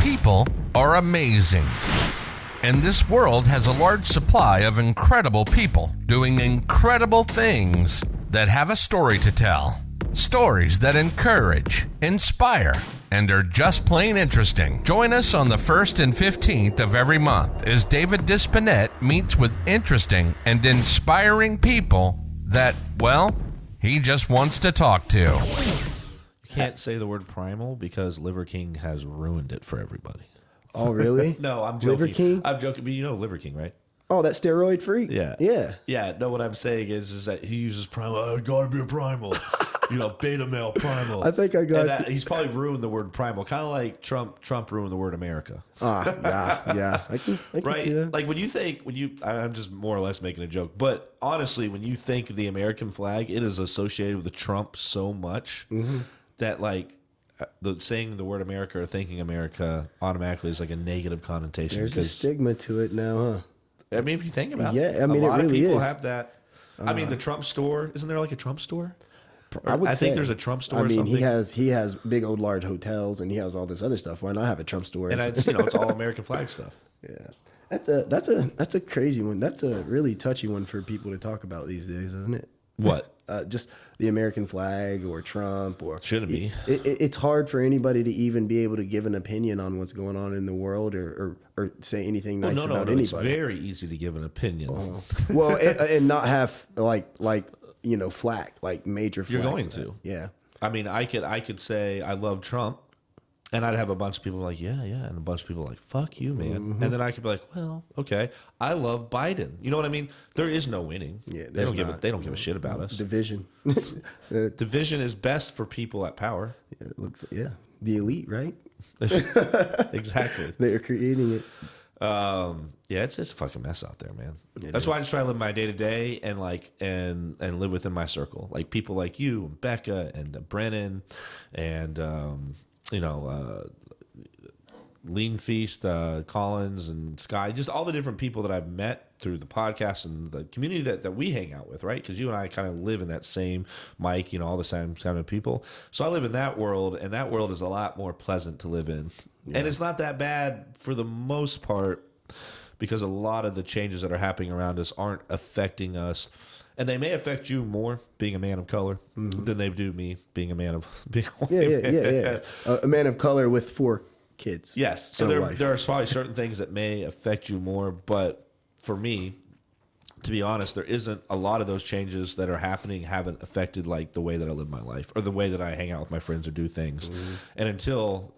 People are amazing. And this world has a large supply of incredible people doing incredible things that have a story to tell. Stories that encourage, inspire, and are just plain interesting. Join us on the 1st and 15th of every month as David Disponett meets with interesting and inspiring people that, well, he just wants to talk to. You can't say the word primal because Liver King has ruined it for everybody. Oh, really? No, I'm joking. Liver King? I'm joking, but you know Liver King, right? Oh, that steroid freak? Yeah. Yeah. Yeah, no, what I'm saying is that he uses primal. Oh, gotta be a primal. Beta male primal. I think I got... And he's probably ruined the word primal, kind of like Trump ruined the word America. Yeah. I can right? see that. Like I'm just more or less making a joke, but honestly, when you think of the American flag, it is associated with Trump so much that saying the word America or thinking America automatically is like a negative connotation. There's a stigma to it now, huh? I mean, if you think about it. Yeah, I mean, a lot it really of people is. have that. I mean, the Trump store, isn't there like a Trump store? I think there's a Trump store. I mean, or something. he has big old large hotels and he has all this other stuff. Why not have a Trump store? And it's all American flag stuff. Yeah, that's a crazy one. That's a really touchy one for people to talk about these days, isn't it? What? Just the American flag or Trump or shouldn't be. It's hard for anybody to even be able to give an opinion on what's going on in the world or say anything nice about anybody. It's very easy to give an opinion. Well, and not have flack, like major flack. You're going to. Yeah. I mean, I could say I love Trump, and I'd have a bunch of people like, yeah, and a bunch of people like, fuck you, man. And then I could be like, well, okay, I love Biden. You know what I mean? There is no winning. Yeah, they don't give a shit about us. Division. Division is best for people at power. Yeah, it looks the elite, right? Exactly. They are creating it. Yeah, it's just a fucking mess out there, man. That's why I just try to live my day to day and live within my circle, like people like you and Becca and Brennan and Lean Feast, Collins and Sky, just all the different people that I've met through the podcast and the community that we hang out with, right? Because you and I kind of live in that same mic, all the same kind of people. So I live in that world, and that world is a lot more pleasant to live in. Yeah. And it's not that bad for the most part because a lot of the changes that are happening around us aren't affecting us. And they may affect you more being a man of color than they do me being a man of being a Yeah. A man of color with 4 kids. Yes. So there are probably certain things that may affect you more, but for me, to be honest, there isn't a lot of those changes that are happening haven't affected like the way that I live my life or the way that I hang out with my friends or do things. And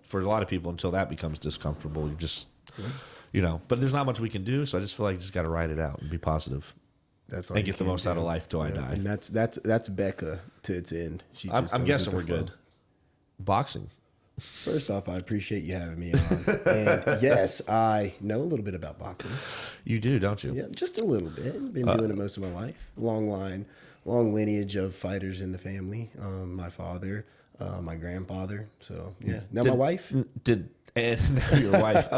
for a lot of people, until that becomes discomfortable, you just, but there's not much we can do. So I just feel like you just got to ride it out and be positive. That's all and get the most out of life till I die. And that's Becca to its end. I'm guessing we're good. Boxing. First off, I appreciate you having me on. And yes, I know a little bit about boxing. You do, don't you? Yeah, just a little bit. Been doing it most of my life. Long lineage of fighters in the family. My father, my grandfather. So yeah. Now my wife. And now your wife.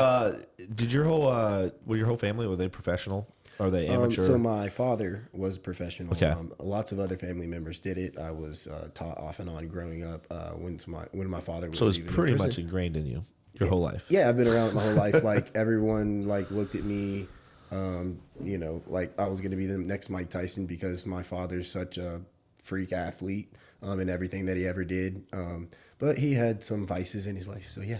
Did your whole family, were they professional? Are they amateur? So my father was professional. Okay. Lots of other family members did it. I was taught off and on growing up when my father was. So it's pretty much ingrained in you your whole life. Yeah, I've been around it my whole life. Like everyone, looked at me, like I was going to be the next Mike Tyson because my father's such a freak athlete in everything that he ever did. But he had some vices in his life, so yeah,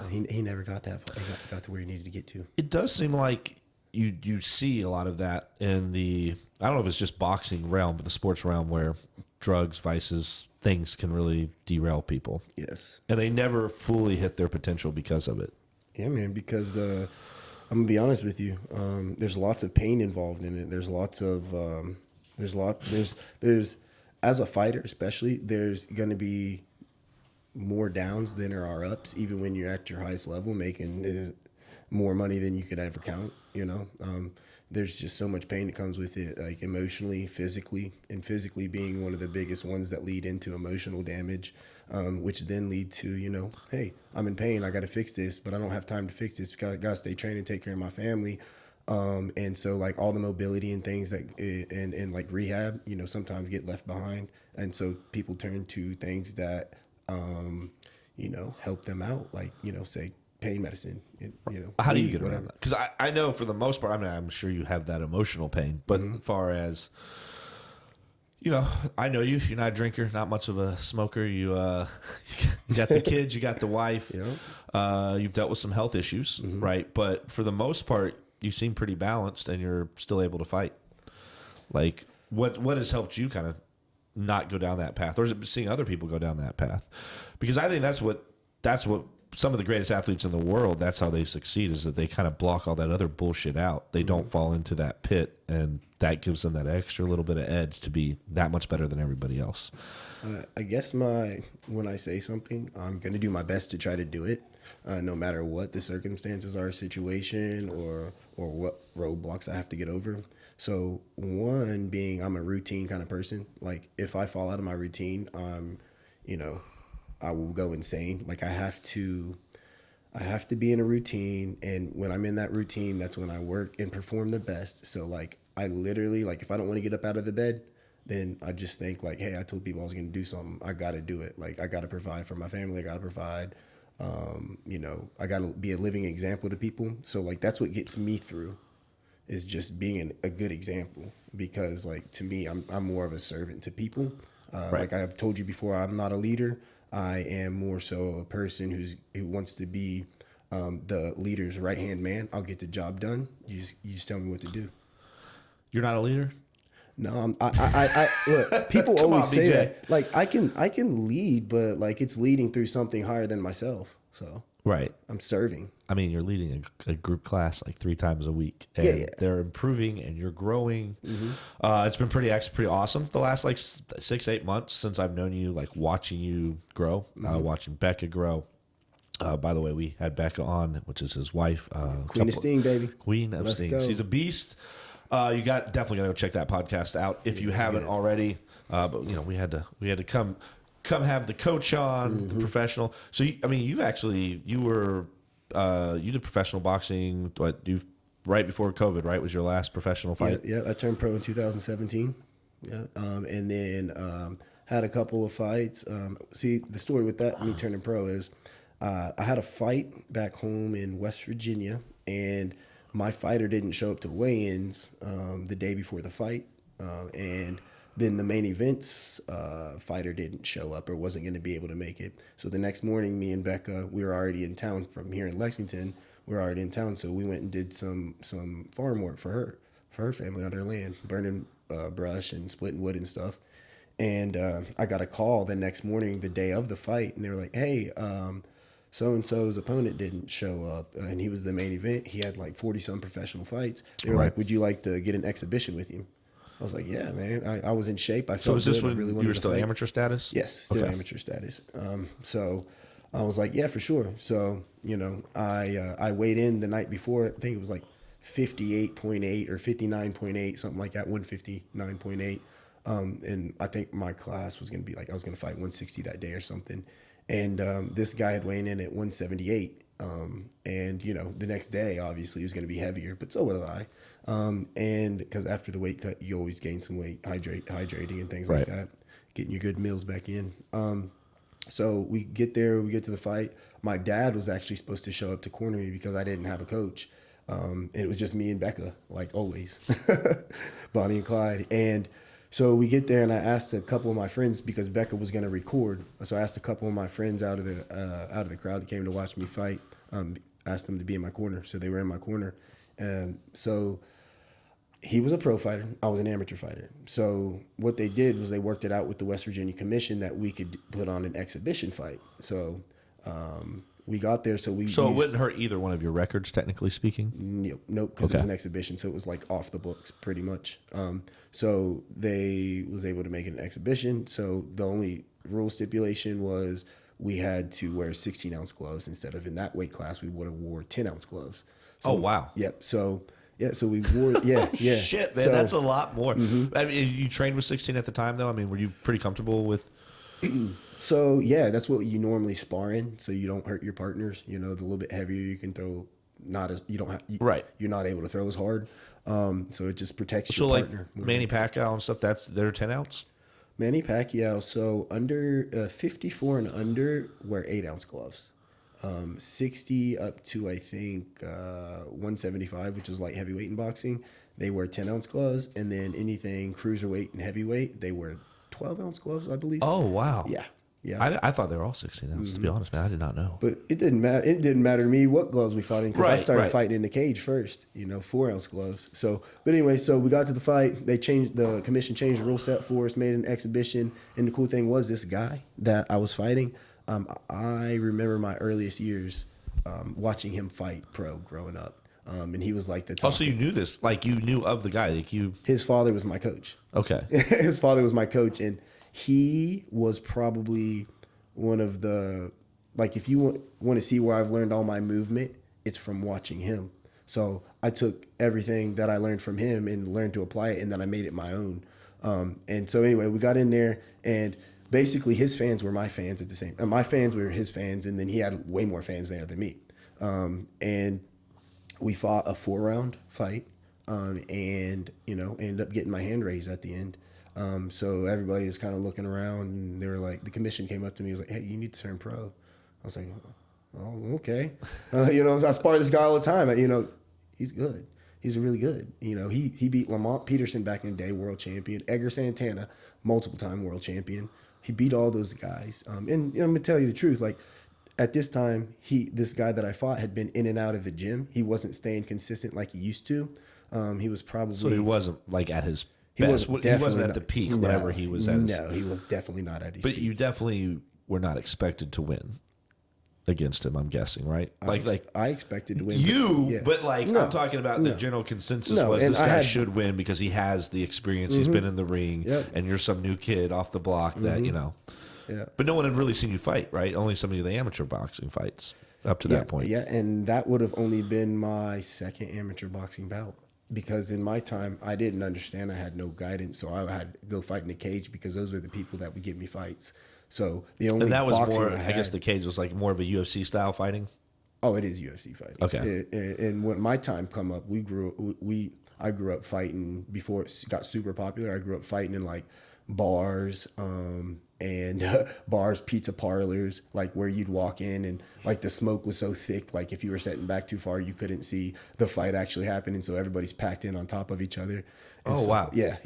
he never got that far. He got to where he needed to get to. It does seem like you see a lot of that in the, I don't know if it's just boxing realm, but the sports realm where drugs, vices, things can really derail people. Yes. And they never fully hit their potential because of it. Yeah, man, because I'm going to be honest with you. There's lots of pain involved in it. There's lots of, there's as a fighter especially, there's going to be more downs than there are ups, even when you're at your highest level making more money than you could ever count. There's just so much pain that comes with it, like emotionally, physically, and physically being one of the biggest ones that lead into emotional damage, which then lead to, hey, I'm in pain, I got to fix this, but I don't have time to fix this because I got to stay trained and take care of my family. And so like all the mobility and things that, and like rehab, sometimes get left behind. And so people turn to things that, help them out, like, say pain medicine. How do you get around that? Because I know for the most part, I mean, I'm sure you have that emotional pain, but as far as, I know you. You're not a drinker, not much of a smoker. You got the kids, you got the wife. You've dealt with some health issues, right? But for the most part, you seem pretty balanced, and you're still able to fight. Like, what has helped you kind of not go down that path, or is it seeing other people go down that path? Because I think that's what some of the greatest athletes in the world, that's how they succeed, is that they kind of block all that other bullshit out. They don't fall into that pit, and that gives them that extra little bit of edge to be that much better than everybody else. I guess when I say something, I'm going to do my best to try to do it, no matter what the circumstances are, situation, or what roadblocks I have to get over. So one being, I'm a routine kind of person. Like, if I fall out of my routine, I will go insane. Like, I have to be in a routine, and when I'm in that routine, that's when I work and perform the best. So like, I literally, like, if I don't want to get up out of the bed, then I just think like, hey, I told people I was going to do something. I got to do it. Like, I got to provide for my family. I got to provide, I got to be a living example to people. So like, that's what gets me through, is just being a good example. Because like, to me, I'm more of a servant to people. Like I've told you before, I'm not a leader. I am more so a person who wants to be the leader's right-hand man. I'll get the job done. You just tell me what to do. You're not a leader? No, I look, people always say that. Like, I can lead, but like, it's leading through something higher than myself. So right, I'm serving. I mean, you're leading a group class like 3 times a week, and they're improving, and you're growing. It's been pretty awesome the last like 6-8 months since I've known you, like watching you grow, watching Becca grow. By the way, we had Becca on, which is his wife, Queen of Sting, baby. Queen of Sting. She's a beast. You definitely gotta go check that podcast out if you haven't already. But we had to come have the coach on, the professional. So you did professional boxing. Right before COVID, right? Was your last professional fight? Yeah. I turned pro in 2017. Yeah, and then had a couple of fights. See, the story with that, me turning pro, is I had a fight back home in West Virginia, and my fighter didn't show up to weigh-ins the day before the fight, and then the main event's fighter didn't show up or wasn't going to be able to make it. So the next morning, me and Becca, we were already in town from here in Lexington. We were already in town, so we went and did some farm work for her family on her land, burning brush and splitting wood and stuff. And I got a call the next morning, the day of the fight, and they were like, hey, so-and-so's opponent didn't show up, and he was the main event. He had like 40-some professional fights. They were like, would you like to get an exhibition with him? I was like, yeah, man. I was in shape. I felt so was this good. when really you were still amateur status? Yes, still amateur status. So I was like, yeah, for sure. So, I weighed in the night before. I think it was like 58.8 or 59.8, something like that, 159.8. And I think my class was going to be like, I was going to fight 160 that day or something. And this guy had weighed in at 178. And, the next day, obviously, he was going to be heavier, but so was I. And because after the weight cut, you always gain some weight, hydrating and things like that, getting your good meals back in. So we get there, we get to the fight. My dad was actually supposed to show up to corner me because I didn't have a coach. And it was just me and Becca, like always, Bonnie and Clyde. And so we get there, and I asked a couple of my friends, because Becca was going to record. So I asked a couple of my friends out of the crowd that came to watch me fight, asked them to be in my corner. So they were in my corner. And so he was a pro fighter. I was an amateur fighter. So what they did was they worked it out with the West Virginia Commission that we could put on an exhibition fight. So we got there. So it wouldn't hurt either one of your records, technically speaking? Nope, because it was an exhibition. So it was like off the books pretty much. So they was able to make it an exhibition. So the only rule stipulation was we had to wear 16-ounce gloves instead of, in that weight class, we would have wore 10-ounce gloves. So, oh, wow. Yep. So we wore, yeah. Shit, man, that's a lot more. I mean, you trained with 16 at the time, though? I mean, were you pretty comfortable with... So, yeah, that's what you normally spar in, so you don't hurt your partners. The little bit heavier you can throw, you're not able to throw as hard. So it just protects your partner. So, like Manny Pacquiao and stuff, they're 10-ounce? Manny Pacquiao, so under 54 and under, wear 8-ounce gloves. 60 up to I think 175, which is light heavyweight in boxing. They wear 10-ounce gloves, and then anything cruiserweight and heavyweight, they wear 12-ounce gloves, I believe. Oh, wow. Yeah. Yeah. I thought they were all 16 ounces, to be honest, man. I did not know. But it didn't matter. It didn't matter to me what gloves we fought in because I started right. fighting in the cage first. 4-ounce gloves. So, but anyway, so we got to the fight. The commission changed the rule set for us, made an exhibition, and the cool thing was this guy that I was fighting. I remember my earliest years watching him fight pro growing up, and he was like the top. Oh, so you knew this? Like you knew of the guy? Like you? His father was my coach. Okay. His father was my coach, and he was probably one of the, like, if you want to see where I've learned all my movement, it's from watching him. So I took everything that I learned from him and learned to apply it, and then I made it my own. And so anyway, we got in there, and basically his fans were my fans at the same time. My fans were his fans, and then he had way more fans there than me. And we fought a 4-round fight, and, ended up getting my hand raised at the end. So everybody was kind of looking around, and they were like, the commission came up to me, was like, "Hey, you need to turn pro." I was like, "Oh, okay." I spar this guy all the time. He's good. He's really good. He beat Lamont Peterson back in the day, world champion. Edgar Santana, multiple time world champion. He beat all those guys. And I'm gonna tell you the truth. Like at this time, this guy that I fought had been in and out of the gym. He wasn't staying consistent like he used to. He was probably So he wasn't like at his. He wasn't at the peak whenever he was at his. No, he was definitely not at his But peak. you definitely were not expected to win against him, I'm guessing, right? I expected to win. I'm talking about the general consensus was this guy should win because he has the experience, he's been in the ring, and you're some new kid off the block that, Yeah. But no one had really seen you fight, right? Only some of the amateur boxing fights up to that point. Yeah, and that would have only been my second amateur boxing bout. Because in my time, I didn't understand. I had no guidance, so I had to go fight in the cage because those were the people that would give me fights. So the only and that was boxing more. I guess the cage was like more of a UFC style fighting. Oh, it is UFC fighting. Okay. And when my time come up, I grew up fighting before it got super popular. I grew up fighting in like bars, and bars, pizza parlors, like where you'd walk in and like the smoke was so thick, like if you were sitting back too far, you couldn't see the fight actually happening. So everybody's packed in on top of each other. Wow. Yeah.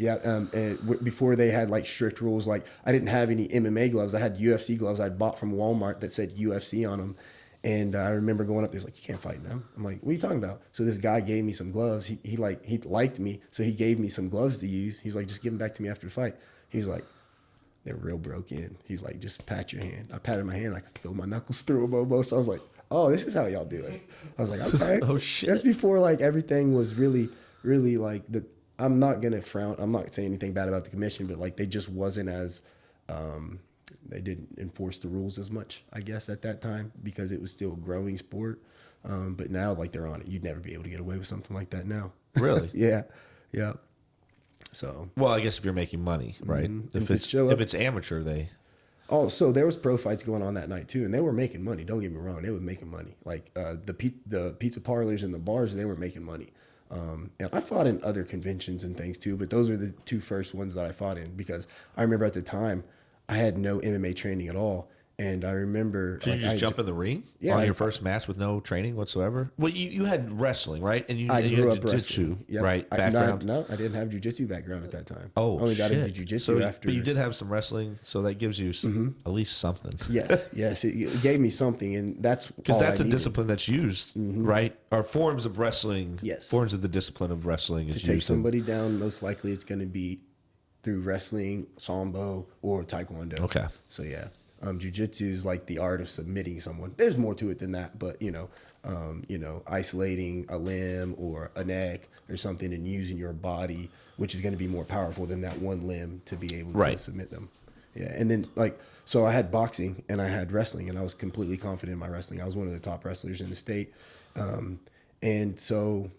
And before they had like strict rules, like I didn't have any MMA gloves. I had UFC gloves I'd bought from Walmart that said UFC on them. And I remember going up there, he's like, "You can't fight them." I'm like, "What are you talking about?" So this guy gave me some gloves. He liked me, so he gave me some gloves to use. He's like, "Just give them back to me after the fight." He's like, "They're real broken." He's like, "Just pat your hand." I patted my hand. I could feel my knuckles through them almost. I was like, "Oh, this is how y'all do it." I was like, "Okay." Oh, shit. That's before like everything was really, really like I'm not gonna frown. I'm not saying anything bad about the commission, but like they just wasn't as, they didn't enforce the rules as much, I guess, at that time because it was still a growing sport. But now like they're on it. You'd never be able to get away with something like that now. Really? Yeah. So. Well, I guess if you're making money, right? If it's amateur, they. Oh, so there was pro fights going on that night too, and they were making money. Don't get me wrong, they were making money. Like the pizza parlors and the bars, they were making money. And I fought in other conventions and things too, but those were the two first ones that I fought in because I remember at the time I had no MMA training at all. And I remember... Did you just jump in the ring on your first match with no training whatsoever? Well, you had wrestling, right? And you grew had up jiu-jitsu, yep. right? Background? No, I didn't have jiu-jitsu background at that time. Oh, only got into jiu-jitsu after... But you did have some wrestling, so that gives you at least something. Yes. It gave me something, and that's because that's a discipline that's used, right? Or forms of wrestling. Yes. Forms of the discipline of wrestling is used. To take somebody down, most likely it's going to be through wrestling, sambo, or taekwondo. Okay. So, yeah. Jiu-jitsu is like the art of submitting someone. There's more to it than that, but isolating a limb or a neck or something and using your body, which is going to be more powerful than that one limb to be able to submit them. Yeah, and then so I had boxing and I had wrestling, and I was completely confident in my wrestling. I was one of the top wrestlers in the state, and so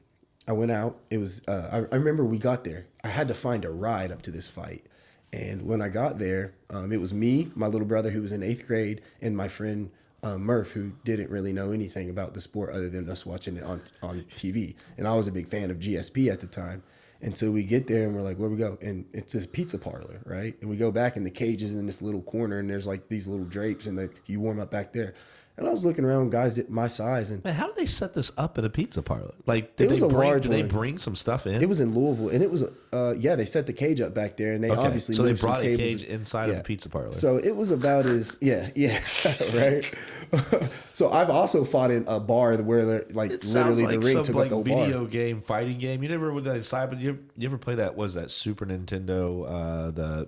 I went out. It was I remember we got there. I had to find a ride up to this fight. And when I got there, it was me, my little brother who was in 8th grade, and my friend Murph, who didn't really know anything about the sport other than us watching it on TV. And I was a big fan of GSP at the time. And so we get there and we're like, where we go? And it's this pizza parlor, right? And we go back and the cage is in this little corner and there's like these little drapes and you warm up back there. And I was looking around guys at my size, and Man, how did they set this up at a pizza parlor? Like, It was a large did they one. bring some stuff in? it was in Louisville, and it was they set the cage up back there, and they okay. obviously So they moved some brought a tables. cage inside of Yeah. a pizza parlor. So it was about as right. So I've also fought in a bar where they're like it literally sounds like the ring some took like up the whole video bar. game fighting game. You never would decide, but you ever play that? Was that Super Nintendo?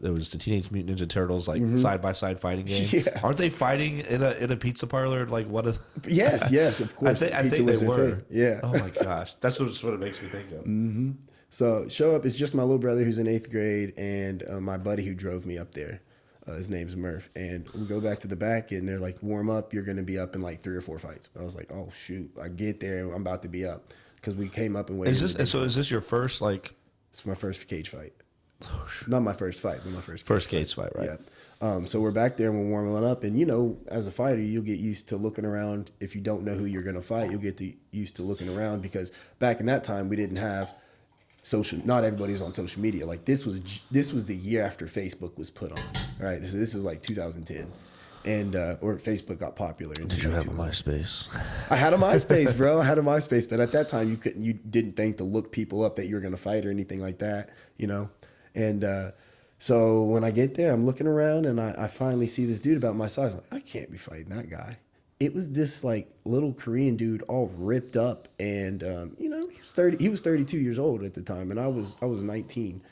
It was the Teenage Mutant Ninja Turtles like side by side fighting game. Yeah. Aren't they fighting in a pizza parlor? Like one of the, Yes, of course. I Pizza think was they their were. thing. Yeah. Oh my gosh, that's what it makes me think of. So show up. It's just my little brother who's in 8th grade and my buddy who drove me up there. His name's Murph. And we go back to the back and they're like, warm up. You're going to be up in like 3 or 4 fights. I was like, oh, shoot. I get there and I'm about to be up because we came up and waited. Is this your first like It's my first cage fight. Not my first fight, but my first cage fight, right? Yeah. So we're back there and we're warming up. And, you know, as a fighter, you'll get used to looking around. If you don't know who you're going to fight, you'll get used to looking around because back in that time, we didn't have not everybody was on social media. Like this was the year after Facebook was put on, right? This is like 2010. And or Facebook got popular. Did you have a MySpace? I had a MySpace, bro. I had a MySpace, but at that time you didn't think to look people up that you were going to fight or anything like that, you know? And so when I get there, I'm looking around and I finally see this dude about my size. I'm like, I can't be fighting that guy. It was this like little Korean dude all ripped up and you know, he was 32 years old at the time and I was 19.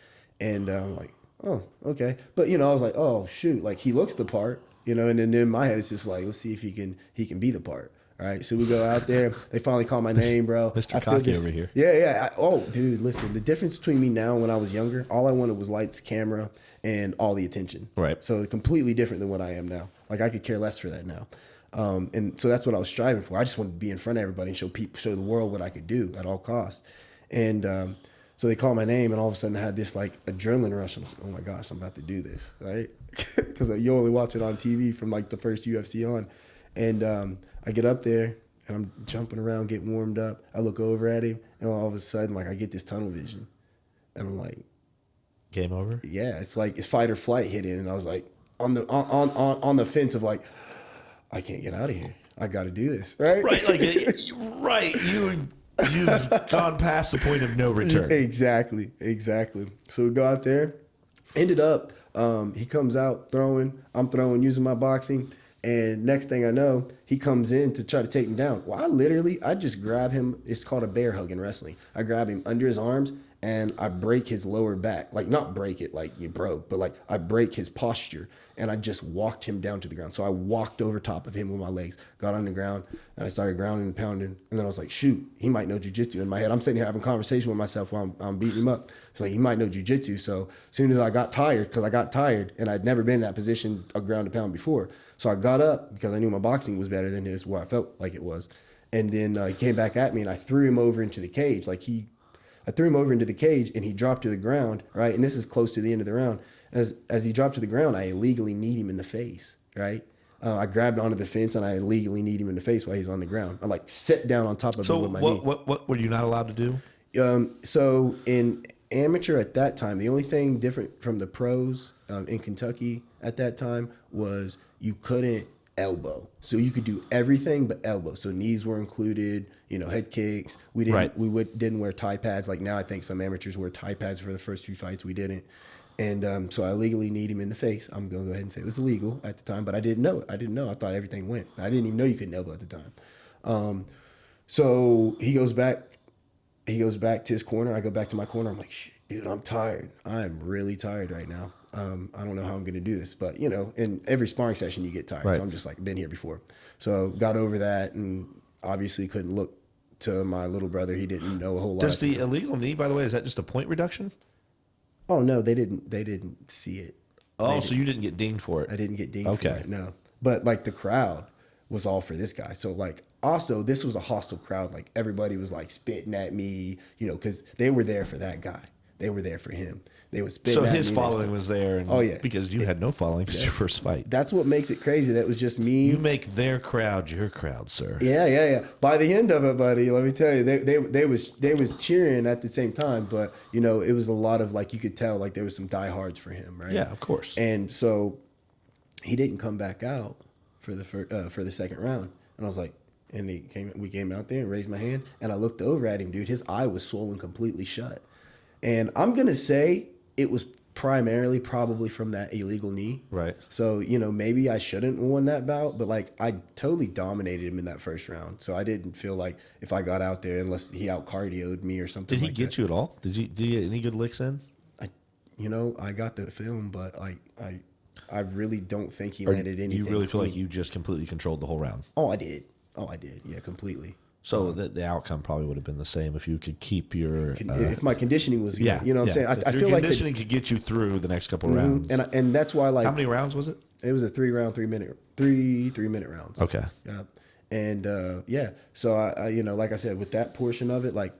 And I'm like, oh, okay. But you know, I was like, oh shoot, like he looks the part, you know, and then in my head it's just like, let's see if he can be the part. All right, so we go out there. They finally call my name, bro. Mr. Cocky over here. Yeah. Oh, dude, listen. The difference between me now and when I was younger, all I wanted was lights, camera, and all the attention. Right. So completely different than what I am now. Like I could care less for that now. And so that's what I was striving for. I just wanted to be in front of everybody and show the world what I could do at all costs. And so they call my name, and all of a sudden I had this like adrenaline rush. And I was like, oh my gosh, I'm about to do this, right? Because you only watch it on TV from like the first UFC on. And I get up there and I'm jumping around, getting warmed up. I look over at him, and all of a sudden, like I get this tunnel vision, and I'm like, game over. Yeah, it's like it's fight or flight hit in, and I was like on the fence of like, I can't get out of here. I got to do this, right? Right, like right. You've gone past the point of no return. Exactly. So we go out there. Ended up, he comes out throwing. I'm throwing, using my boxing. And next thing I know, he comes in to try to take me down. Well, I just grab him. It's called a bear hug in wrestling. I grab him under his arms and I break his lower back. Like not break it like you broke, but like I break his posture. And I just walked him down to the ground. So I walked over top of him with my legs, got on the ground, and I started grounding and pounding. And then I was like, shoot, he might know jiu-jitsu. In my head, I'm sitting here having a conversation with myself while I'm beating him up. It's like, he might know jiu-jitsu. So as soon as I got tired, and I'd never been in that position, a ground to pound before. So I got up because I knew my boxing was better than his, what I felt like it was. And then he came back at me, and I threw him over into the cage. I threw him over into the cage, and he dropped to the ground, right? And this is close to the end of the round. As he dropped to the ground, I illegally kneed him in the face, right? I grabbed onto the fence, and I illegally kneed him in the face while he's on the ground. I like sat down on top of him with my knee. So what were you not allowed to do? So in amateur at that time, the only thing different from the pros in Kentucky at that time was you couldn't elbow. So you could do everything but elbow. So knees were included, head kicks. We didn't wear tie pads. Like now I think some amateurs wear tie pads for the first few fights. We didn't. And so I legally kneed him in the face. I'm going to go ahead and say it was illegal at the time, but I didn't know it. I thought everything went. I didn't even know you couldn't elbow at the time. So he goes back to his corner. I go back to my corner. I'm like, dude, I'm tired. I'm really tired right now. I don't know how I'm going to do this, but in every sparring session you get tired. Right. So I'm just like, been here before. So got over that and obviously couldn't look to my little brother. He didn't know a whole lot. Does the illegal knee, by the way, is that just a point reduction? Oh no, they didn't see it. Oh, so you didn't get dinged for it? I didn't get dinged for it, no. But like the crowd was all for this guy. So like also this was a hostile crowd. Like everybody was like spitting at me, because they were there for that guy. They were there for him. They was spitting at me. So his following was there. And, oh yeah, because you had no following because your first fight. That's what makes it crazy. That was just me. You make their crowd your crowd, sir. Yeah. By the end of it, buddy, let me tell you, they was cheering at the same time, but it was a lot of like you could tell like there was some diehards for him, right? Yeah, of course. And so he didn't come back out for the second round. And I was like, and we came out there and raised my hand, and I looked over at him, dude. His eye was swollen completely shut. And I'm going to say it was primarily probably from that illegal knee. Right. So, maybe I shouldn't have won that bout, but like I totally dominated him in that first round. So I didn't feel like if I got out there, unless he out cardioed me or something. Did he like get that. you at all? Did you get any good licks in? I got the film, but I really don't think he landed anything. You really feel clean. like you just completely controlled the whole round? Oh, I did. Yeah, completely. So the outcome probably would have been the same if you could keep your If my conditioning was good, yeah, you know what I'm saying? I feel like conditioning could get you through the next couple rounds. and that's why How many rounds was it? it was a 3-minute rounds. Okay. Yeah. And so I like I said, with that portion of it, like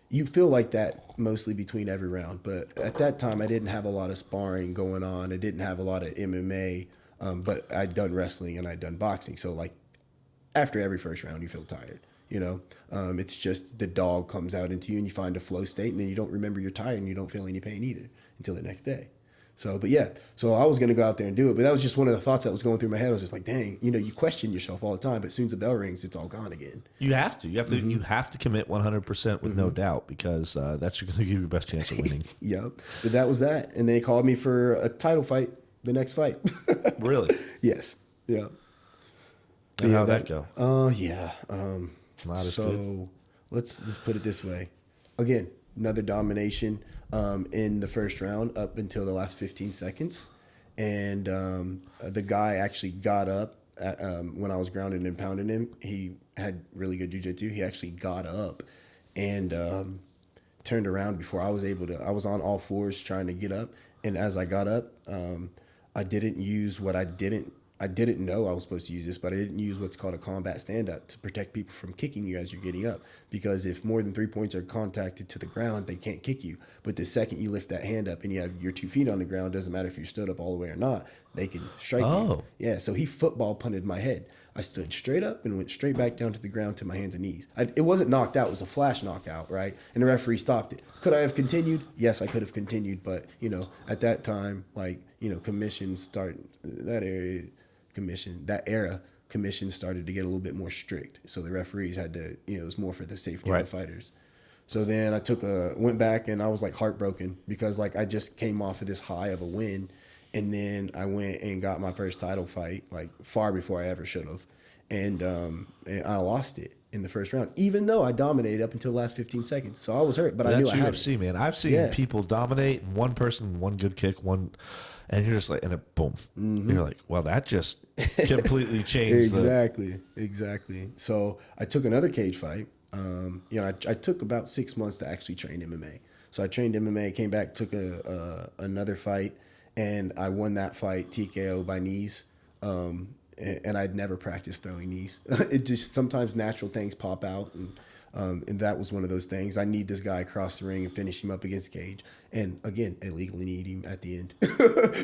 you feel like that mostly between every round, but at that time I didn't have a lot of sparring going on. I didn't have a lot of MMA, but I'd done wrestling and I'd done boxing. So like after every first round, you feel tired. It's just the dog comes out into you and you find a flow state, and then you don't remember you're tired and you don't feel any pain either until the next day. So I was going to go out there and do it, but that was just one of the thoughts that was going through my head. I was just like, dang, you question yourself all the time, but as soon as the bell rings, it's all gone again. You have to. You have to commit 100% with no doubt, because that's going to give you your best chance of winning. Yep. But that was that. And they called me for a title fight, the next fight. Really? Yes. Yeah. And how'd that go? Yeah. Not as so good. let's put it this way. Again, another domination in the first round up until the last 15 seconds. And the guy actually got up when I was grounded and pounding him. He had really good jiu-jitsu. He actually got up and turned around before I was able to. I was on all fours trying to get up. And as I got up, I didn't use what I didn't know I was supposed to use this, but I didn't use what's called a combat stand-up to protect people from kicking you as you're getting up. Because if more than 3 points are contacted to the ground, they can't kick you. But the second you lift that hand up and you have your 2 feet on the ground, doesn't matter if you stood up all the way or not, they can strike you. Yeah, so he football punted my head. I stood straight up and went straight back down to the ground to my hands and knees. It wasn't knocked out. It was a flash knockout, right? And the referee stopped it. Could I have continued? Yes, I could have continued. But, at that time, commission started, commissions started to get a little bit more strict. So the referees had to, it was more for the safety of the fighters. So then I went back and I was heartbroken because I just came off of this high of a win. And then I went and got my first title fight, far before I ever should have. And I lost it in the first round, even though I dominated up until the last 15 seconds. So I was hurt, but I knew I had UFC, man. I've seen people dominate, and one person, one good kick, and you're just and then boom. Mm-hmm. You're like, well, that just completely changed. Exactly. So I took another cage fight. I took about 6 months to actually train MMA. So I trained MMA, came back, took another fight, and I won that fight TKO by knees. And I'd never practiced throwing knees. It just sometimes natural things pop out, and that was one of those things. I need this guy across the ring and finish him up against cage, and again, illegally need him at the end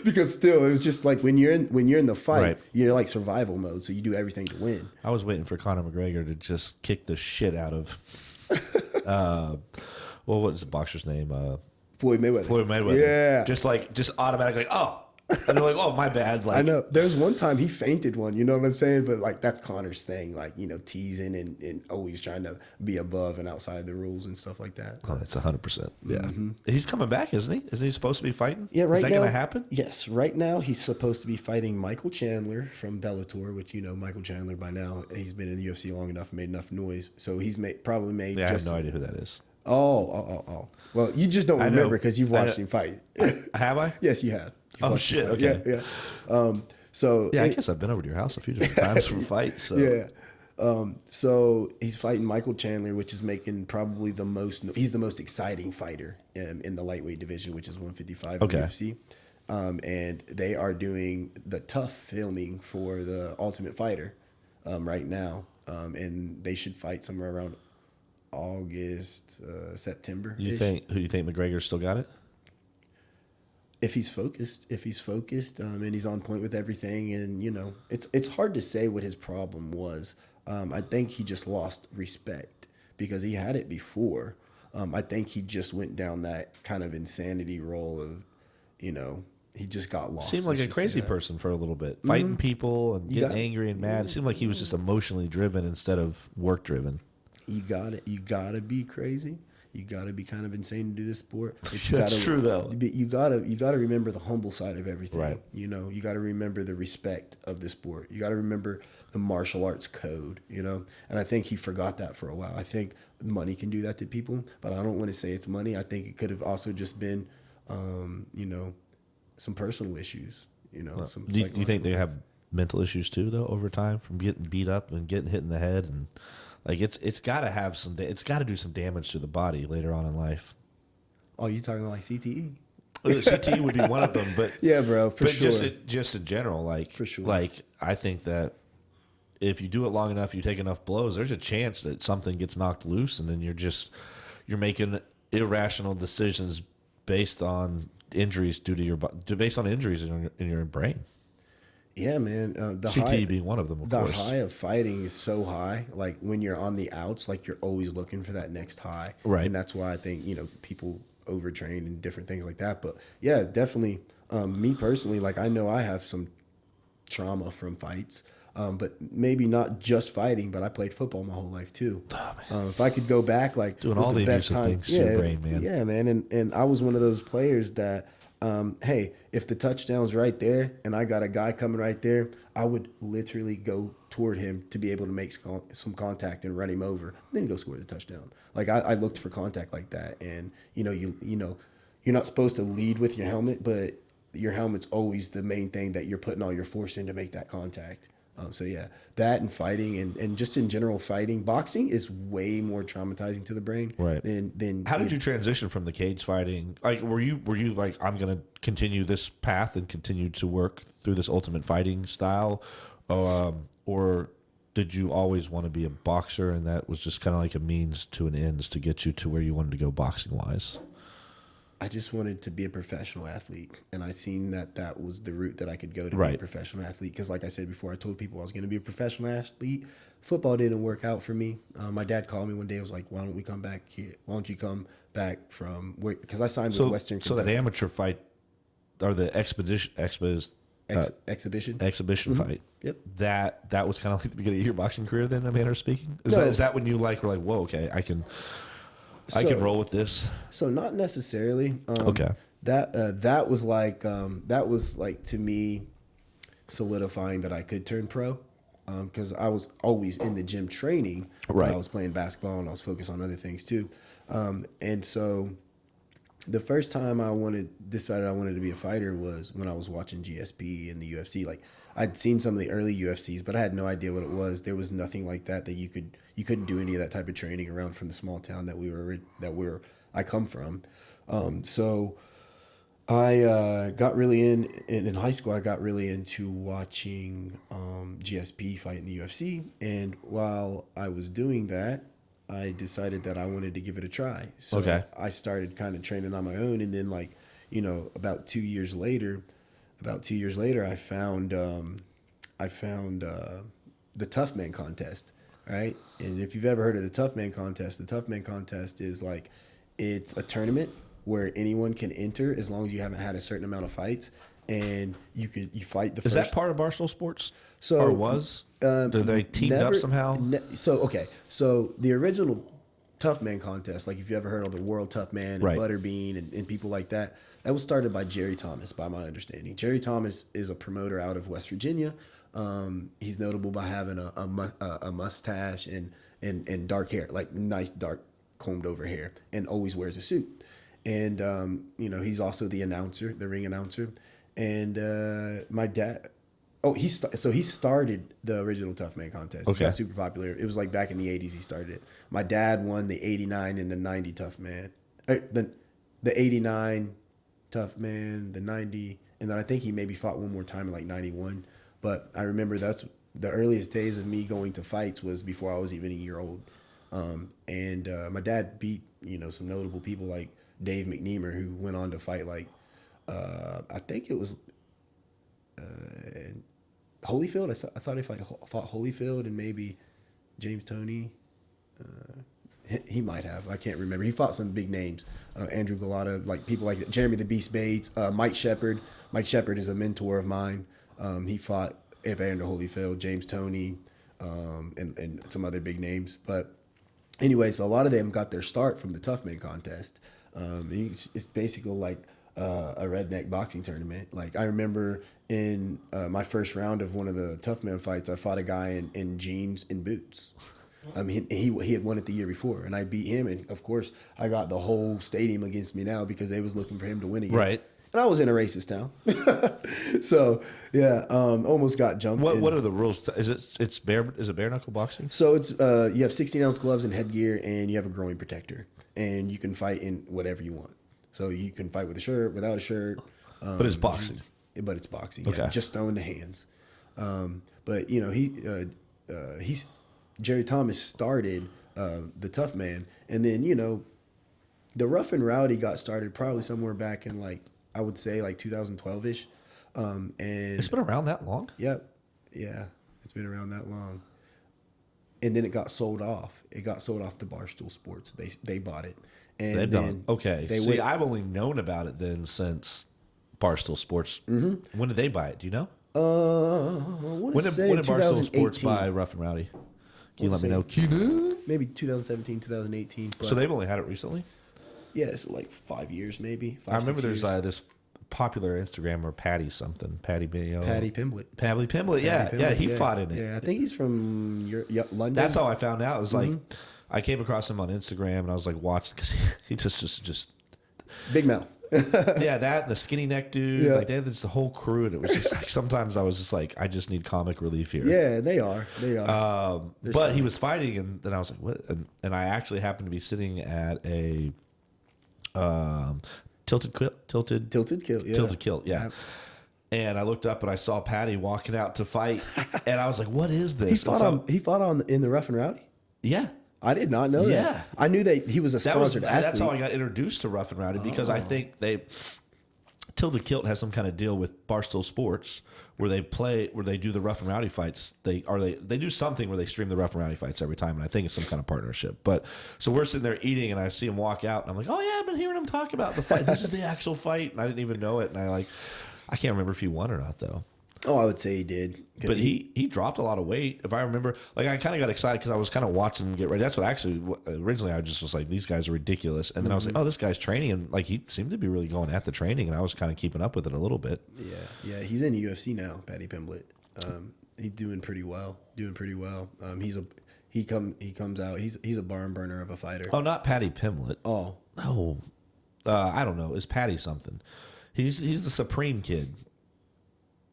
because still it was just when you're in the fight, you're survival mode, so you do everything to win. I was waiting for Conor McGregor to just kick the shit out of, what is the boxer's name? Floyd Mayweather. Yeah, just automatically and they're like, oh, my bad. I know. There's one time he fainted one, you know what I'm saying? But that's Conor's thing, teasing and always trying to be above and outside the rules and stuff like that. Oh, that's 100%. Yeah. Mm-hmm. He's coming back, isn't he? Isn't he supposed to be fighting? Yeah, right now. Is that going to happen? Yes. Right now, he's supposed to be fighting Michael Chandler from Bellator, which, Michael Chandler by now, he's been in the UFC long enough and made enough noise. So he's probably made. Yeah, I have no idea who that is. Oh. Well, you just don't remember because you've watched him fight. Have I? Yes, you have. Oh shit! Okay. Yeah. I guess I've been over to your house a few different times for fights. So. Yeah. So he's fighting Michael Chandler, which is making probably he's the most exciting fighter in the lightweight division, which is 155 in UFC. And they are doing the tough filming for the Ultimate Fighter right now, and they should fight somewhere around August, September. Who do you think McGregor's still got it? If he's focused, and he's on point with everything, and it's hard to say what his problem was. I think he just lost respect because he had it before. I think he just went down that kind of insanity role of, he just got lost. Seemed like a Let's just say crazy that. person for a little bit, fighting people and getting angry and mad. It seemed like he was just emotionally driven instead of work driven. You gotta be crazy. You gotta be kind of insane to do this sport. That's true, though. You gotta remember the humble side of everything. Right. You know, you gotta remember the respect of the sport. You gotta remember the martial arts code. You know, and I think he forgot that for a while. I think money can do that to people, but I don't want to say it's money. I think it could have also just been, you know, some personal issues. You know, some. Do you think they have mental issues too, though, over time from getting beat up and getting hit in the head and? Like it's got to have it's got to do some damage to the body later on in life. Oh, you talking about like CTE? CTE would be one of them, but yeah, bro, for sure. Just in general, like for sure. Like I think that if you do it long enough, you take enough blows, there's a chance that something gets knocked loose, and then you're making irrational decisions based on injuries based on injuries in your brain. Yeah, man. The CTE high, being one of them, of the course. high of fighting is so high. Like when you're on the outs, like you're always looking for that next high. Right. And that's why I think, you know, people overtrain and different things like that. But yeah, definitely. Me personally, like I know I have some trauma from fights. But maybe not just fighting, but I played football my whole life too. Oh, if I could go back, like doing all the abusive things to your brain, man. Yeah, man. And I was one of those players that, hey, if the touchdown's right there and I got a guy coming right there, I would literally go toward him to be able to make some contact and run him over, then go score the touchdown. Like I looked for contact like that, and you know you're not supposed to lead with your helmet, but your helmet's always the main thing that you're putting all your force in to make that contact. So yeah, that and fighting and just in general fighting, boxing is way more traumatizing to the brain. Right. Than How did you transition from the cage fighting? Like, were you like, I'm going to continue this path and continue to work through this ultimate fighting style, or did you always want to be a boxer and that was just kind of like a means to an end to get you to where you wanted to go boxing wise? I just wanted to be a professional athlete, and I seen that was the route that I could go to be Right. a professional athlete. Because, like I said before, I told people I was going to be a professional athlete. Football didn't work out for me. My dad called me one day. and was like, "Why don't we come back here? Why don't you come back from where?" Because I signed with Western. So that Kentucky. amateur fight or the exhibition Exhibition. fight. Yep. That was kind of like the beginning of your boxing career. Then, a manner of speaking, No. is that when you were like, whoa, okay, I can roll with this. So not necessarily. Okay. That was like to me solidifying that I could turn pro, because I was always in the gym training. Right. I was playing basketball and I was focused on other things too, and so the first time I decided I wanted to be a fighter was when I was watching GSP and the UFC. Like I'd seen some of the early UFCs, but I had no idea what it was. There was nothing like that you couldn't do any of that type of training around from the small town that I come from. So I got really in high school. I got really into watching GSP fight in the UFC, and while I was doing that, I decided that I wanted to give it a try. So Okay. I started kind of training on my own, and then about 2 years later, I found the Tough Man contest, right? And if you've ever heard of the Tough Man contest is like it's a tournament where anyone can enter as long as you haven't had a certain amount of fights, and you fight the Is first. that part of Barstool Sports? So or was? Did they teamed up somehow? So the original Tough Man contest, like if you ever heard of the World Tough Man and Right. Butterbean and people like that, that was started by Jerry Thomas, by my understanding. Jerry Thomas is a promoter out of West Virginia. He's notable by having a mustache and dark hair, like nice dark combed over hair, and always wears a suit. And he's also the ring announcer. And my dad. Oh, he started the original Tough Man contest. Okay. He got super popular. It was like back in the 80s he started it. My dad won the 89 and the 90 Tough Man. The 89 Tough Man, the 90, and then I think he maybe fought one more time in like 91. But I remember that's the earliest days of me going to fights was before I was even a year old. And my dad beat, some notable people like Dave McNeamer, who went on to fight like, I think it was Holyfield. I thought he fought Holyfield and maybe James Toney. He might have. I can't remember. He fought some big names. Andrew Galata, like people like Jeremy the Beast Bates, Mike Shepard. Mike Shepard is a mentor of mine. He fought Evander Holyfield, James Toney, and some other big names. But anyway, so a lot of them got their start from the Tough Man contest. It's basically like a redneck boxing tournament. Like I remember in my first round of one of the Tough Man fights, I fought a guy in jeans and boots. I mean, he had won it the year before, and I beat him, and of course, I got the whole stadium against me now because they was looking for him to win again. Right. And I was in a racist town, so yeah, almost got jumped. What are the rules? Is it bare knuckle boxing? So it's you have 16-ounce gloves and headgear, and you have a groin protector, and you can fight in whatever you want. So you can fight with a shirt, without a shirt. But it's boxing. But it's boxing. Okay. Yeah, just throwing the hands. But you know he's Jerry Thomas started the Tough Man, and then the Rough and Rowdy got started probably somewhere back in I would say 2012ish. And It's been around that long? Yep. Yeah. It's been around that long. And then it got sold off. It got sold off to Barstool Sports. They bought it. And They've done it. Okay. They I've only known about it then since Barstool Sports. Mm-hmm. When did they buy it? Do you know? When did Barstool Sports buy Rough and Rowdy? Can you let me know? Keenan? Maybe 2017, 2018. So they've only had it recently? Yeah, it's 5 years maybe. I remember there's this popular Instagrammer, Patty something. Patty Pimblett. Patty Pimblett, yeah. He fought in it. Yeah, I think he's from London. That's how I found out. It was I came across him on Instagram and I was watching because he just big mouth. Yeah, that and the skinny neck dude. Yeah. They had this the whole crew, and it was just sometimes I was just I just need comic relief here. Yeah, they are. But he was fighting, and then I was like, what? And I actually happened to be sitting at a tilted kilt. Yeah. And I looked up and I saw Patty walking out to fight, and I was like, "What is this?" He fought in the Rough and Rowdy. Yeah, I did not know that. I knew that he was a sponsored athlete. That's how I got introduced to Rough and Rowdy because I think Tilted Kilt has some kind of deal with Barstool Sports where they do the Rough and Rowdy fights. They do something where they stream the Rough and Rowdy fights every time, and I think it's some kind of partnership. But so we're sitting there eating, and I see him walk out, and I'm like, "Oh yeah, I've been hearing him talk about the fight. This is the actual fight," and I didn't even know it. And I can't remember if he won or not though. Oh, I would say he did. But he dropped a lot of weight. If I remember, I kind of got excited because I was kind of watching him get ready. That's what originally I just was like, these guys are ridiculous. And then I was like, oh, this guy's training. And he seemed to be really going at the training. And I was kind of keeping up with it a little bit. Yeah. He's in the UFC now, Patty Pimblett. He's doing pretty well. He comes out. He's a barn burner of a fighter. Oh, not Patty Pimblett. Oh. No. I don't know. Is Patty something? He's the Supreme kid.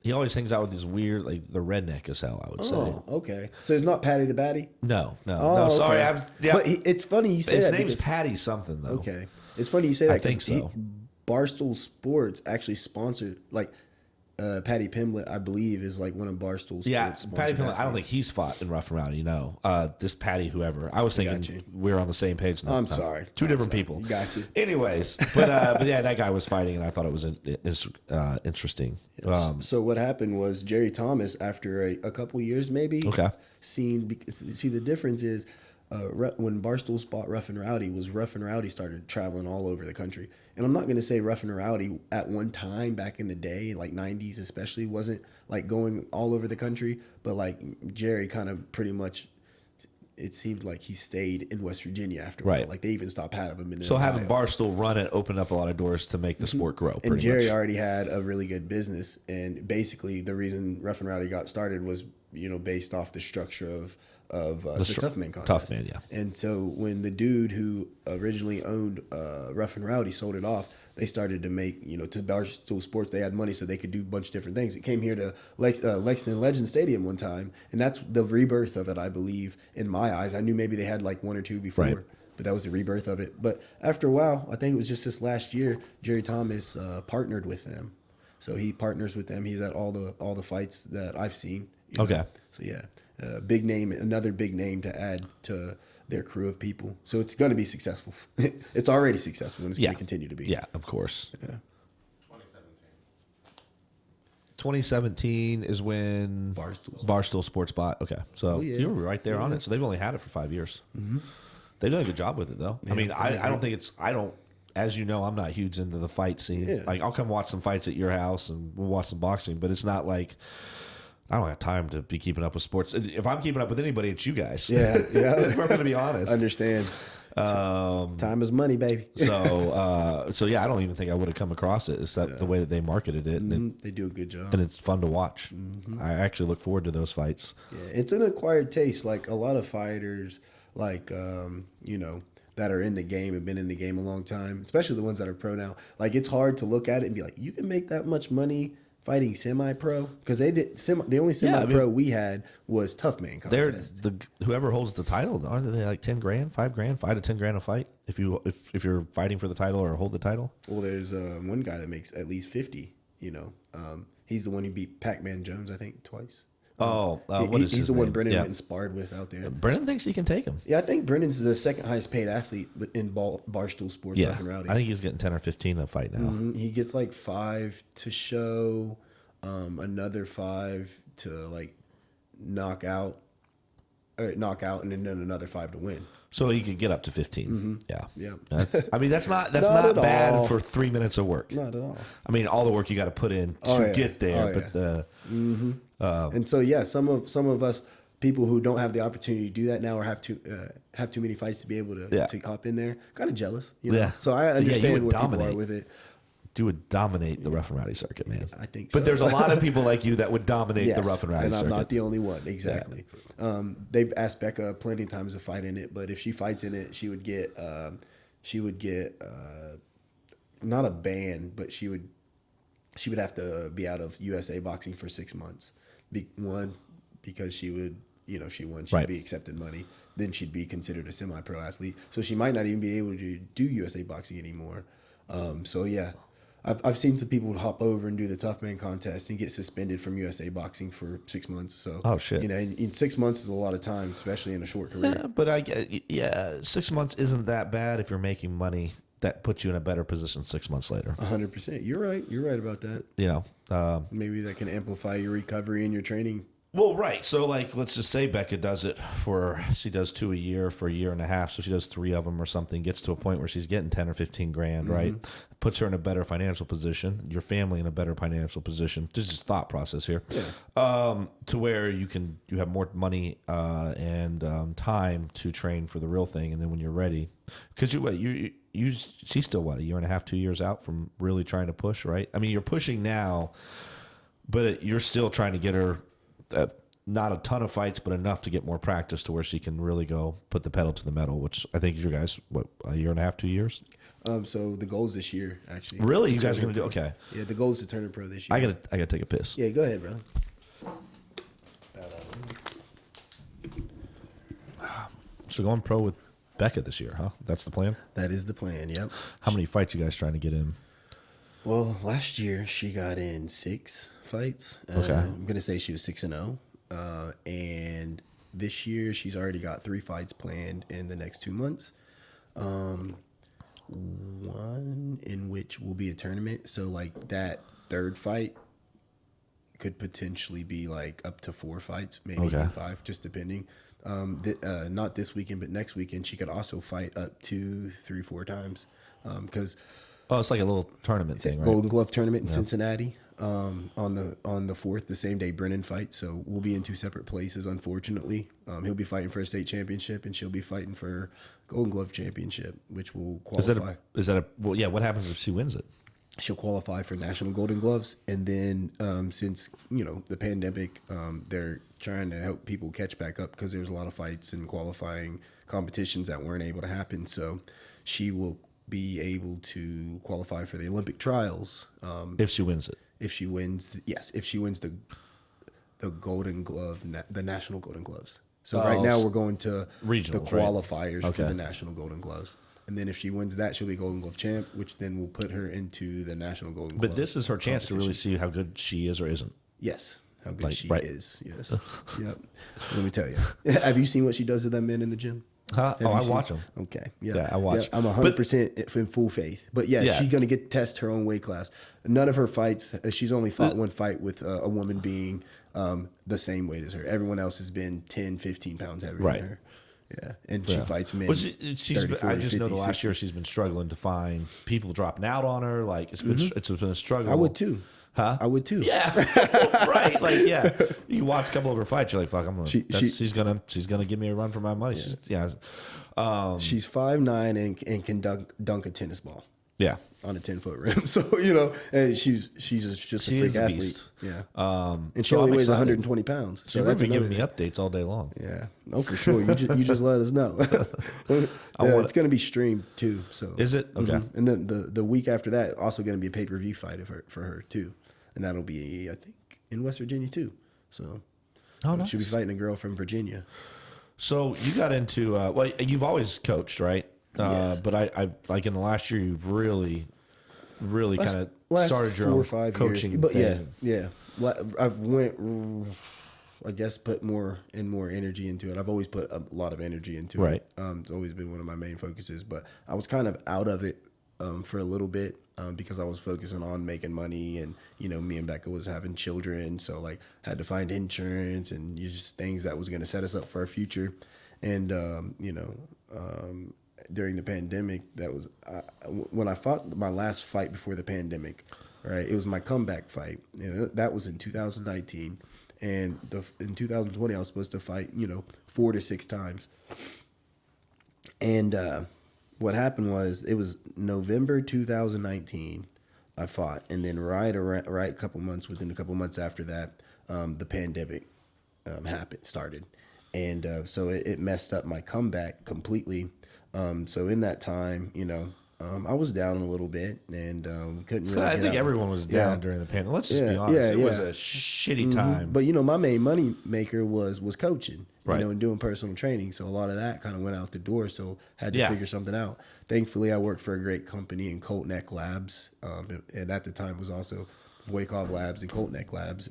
He always hangs out with these weird, the redneck as hell, I would say. Oh, okay. So it's not Patty the Baddie? No. Sorry. Okay. But it's funny you say His that. His name's Patty something, though. Okay. It's funny you say that. I think so. Barstool Sports actually sponsored, Patty Pimblett, I believe, is one of Barstool Sports. Yeah, Patty Pimblett, I don't think he's fought in Rough and Rowdy, this Patty whoever. I was thinking we're on the same page now. I'm sorry. Two different people. Got you. Anyways, but yeah, that guy was fighting, and I thought it was interesting. Yes. So what happened was Jerry Thomas, after a couple years maybe, see the difference is when Barstool spot Rough and Rowdy started traveling all over the country. And I'm not going to say Rough and Rowdy at one time back in the day, 90s especially, wasn't going all over the country, but Jerry kind of pretty much, it seemed like he stayed in West Virginia after a while. They even stopped having him in So having Barstool run it opened up a lot of doors to make the sport grow. And Jerry already had a really good business, and basically the reason Rough and Rowdy got started was based off the structure of the Tough Man contest. Tough Man, yeah. And so when the dude who originally owned Rough and Rowdy sold it off, they started to make, to Barstool Sports, they had money so they could do a bunch of different things. It came here to Lexington Legend Stadium one time, and that's the rebirth of it, I believe, in my eyes. I knew maybe they had one or two before, but that was the rebirth of it. But after a while, I think it was just this last year, Jerry Thomas partnered with them. So he partners with them. He's at all the fights that I've seen. Okay. So yeah. Big name, another big name to add to their crew of people. So it's going to be successful. It's already successful, and it's going to continue to be. Yeah, of course. Yeah. 2017 is when Barstool Sports bought. Okay, so you were right there on it. So they've only had it for 5 years. Mm-hmm. They've done a good job with it, though. Yeah, I mean, I don't think it's. I don't as you know, I'm not huge into the fight scene. Yeah. Like I'll come watch some fights at your house and we'll watch some boxing, but it's not like I don't have time to be keeping up with sports. If I'm keeping up with anybody, it's you guys. Yeah. If I'm going to be honest. Understand. Time is money, baby. So yeah, I don't even think I would have come across it. It's that the way that they marketed it, and They do a good job. and it's fun to watch. I actually look forward to those fights. Yeah, it's an acquired taste. Like a lot of fighters, like that are in the game, have been in the game a long time, especially the ones that are pro now. Like it's hard to look at it and be like, you can make that much money fighting semi-pro, because the only semi-pro we had was tough man They're contest. whoever holds the title, aren't they like 10 grand, 5 grand, 5 to 10 grand a fight if you're fighting for the title or hold the title? Well, there's one guy that makes at least 50. He's the one who beat Pac-Man Jones, I think, twice. He's He's the one Brennan Yeah. went and sparred with out there. Brennan thinks he can take him. Yeah, I think Brennan's the second highest paid athlete in Barstool Sports. Yeah, Rough and Rowdy. I think he's getting 10 or 15 a fight now. He gets like 5 to show, another 5 to like knock out, and then another 5 to win. So he could get up to 15. Yeah. Yeah. That's not Not at bad all. for 3 minutes of work. Not at all. I mean, all the work you got to put in to get there, but And so yeah, some of us people who don't have the opportunity to do that now or have too many fights to be able to hop in there, kind of jealous. Yeah. So I Yeah, you understand would what people dominate. are with it. you would dominate the rough and rowdy circuit, man. I think so. But there's a lot of people like you that would dominate the rough and rowdy and circuit. I'm not the only one. Exactly. They've asked Becca plenty of times to fight in it, but if she fights in it, she would get not a ban, but she would have to be out of USA boxing for 6 months. Because she would, if she won, she'd be accepted money. Then she'd be considered a semi-pro athlete. So she might not even be able to do USA boxing anymore. So yeah, I've seen some people hop over and do the tough man contest and get suspended from USA boxing for 6 months. So oh shit, in 6 months is a lot of time, especially in a short career. Yeah, but 6 months isn't that bad if you're making money. That puts you in a better position 6 months later. 100%. You're right. You're right about that. Maybe that can amplify your recovery and your training. Well, right. So, let's just say Becca does it she does 2 a year for a year and a half. So she does 3 of them or something, gets to a point where she's getting 10 or 15 grand, right? Puts her in a better financial position, your family in a better financial position. This is just thought process here. Yeah. To where you have more money and time to train for the real thing. And then when you're ready, because she's still a year and a half, 2 years out from really trying to push, right? I mean, you're pushing now, but you're still trying to get her not a ton of fights, but enough to get more practice to where she can really go put the pedal to the metal, which I think you guys, a year and a half, 2 years? So the goal is this year, actually. Really? You guys are going to do? Okay. Yeah, the goal is to turn her pro this year. I gotta take a piss. Yeah, go ahead, brother. So going pro with Becca this year, huh? That's the plan? That is the plan, yep. How many fights you guys trying to get in? Well, last year she got in 6 fights. Okay. I'm going to say she was 6-0. And this year she's already got 3 fights planned in the next 2 months. One in which will be a tournament. So that third fight could potentially be up to 4 fights, maybe even 5, just depending. Not this weekend, but next weekend she could also fight up to 3-4 times. Because it's like a little tournament thing, right? Golden Glove tournament in Cincinnati on the 4th, the same day Brennan fights. So we'll be in 2 separate places, unfortunately. He'll be fighting for a state championship, and she'll be fighting for Golden Glove championship, which will qualify. What happens if she wins it? She'll qualify for National Golden Gloves, and then since the pandemic, they're trying to help people catch back up because there's a lot of fights and qualifying competitions that weren't able to happen. So she will be able to qualify for the Olympic trials If she wins it. If she wins, yes, if she wins the Golden Glove, the National Golden Gloves. So right now we're going to regional qualifiers for the National Golden Gloves. And then if she wins that, she'll be Golden Glove champ, which then will put her into the National Golden Glove. But this is her chance to really see how good she is or isn't. Yes, how good she is. Yes. Yep. Let me tell you. Have you seen what she does to them men in the gym? Huh? I watch them. Okay. Yeah, I watch. Yeah, I'm 100% in full faith. But she's going to test her own weight class. None of her fights, she's only fought one fight with a woman being the same weight as her. Everyone else has been 10, 15 pounds heavier than her. Yeah, and she fights men. Well, I just know the last year she's been struggling to find people dropping out on her. Like it's been a struggle. I would too. Huh? I would too. Yeah, right. Like, yeah, you watch a couple of her fights, you're like, "Fuck, she's gonna give me a run for my money." She's 5'9" and can dunk a tennis ball. Yeah, on a 10-foot rim. So and she's just a freak athlete. Beast. Yeah, and she only weighs 120 pounds. So that's been giving me updates all day long. Yeah, no, for sure. You just let us know. It's going to be streamed too. So is it okay? And then the week after that, also going to be a pay-per-view fight for her too, and that'll be I think in West Virginia too. So nice. She'll be fighting a girl from Virginia. So you got into well, you've always coached, right? Yes. But I like in the last year, you've really kind of started your 4 or 5 coaching years. But thing. yeah. I've I guess put more energy into it. I've always put a lot of energy into it. It's always been one of my main focuses. But I was kind of out of it for a little bit because I was focusing on making money, and me and Becca was having children, so like had to find insurance and just things that was going to set us up for our future, and during the pandemic, that was when I fought my last fight before the pandemic, right? It was my comeback fight. That was in 2019, and in 2020 I was supposed to fight 4 to 6 times. And what happened was it was November 2019 I fought, and then right within a couple months after that, the pandemic started, and so it messed up my comeback completely. So in that time, I was down a little bit and couldn't really. I think everyone was down during the pandemic. Let's just be honest; it was a shitty time. But my main money maker was coaching, right, and doing personal training. So a lot of that kind of went out the door. So had to figure something out. Thankfully, I worked for a great company in Coltneck Labs, and at the time was also Voikov Labs and Coltneck Labs.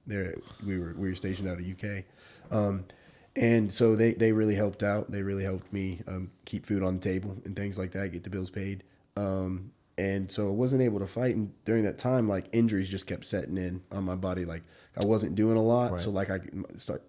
There we were stationed out of UK. And so they really helped out. They really helped me keep food on the table and things like that, get the bills paid. And so I wasn't able to fight. And during that time, like injuries just kept setting in on my body. Like I wasn't doing a lot. Right. So like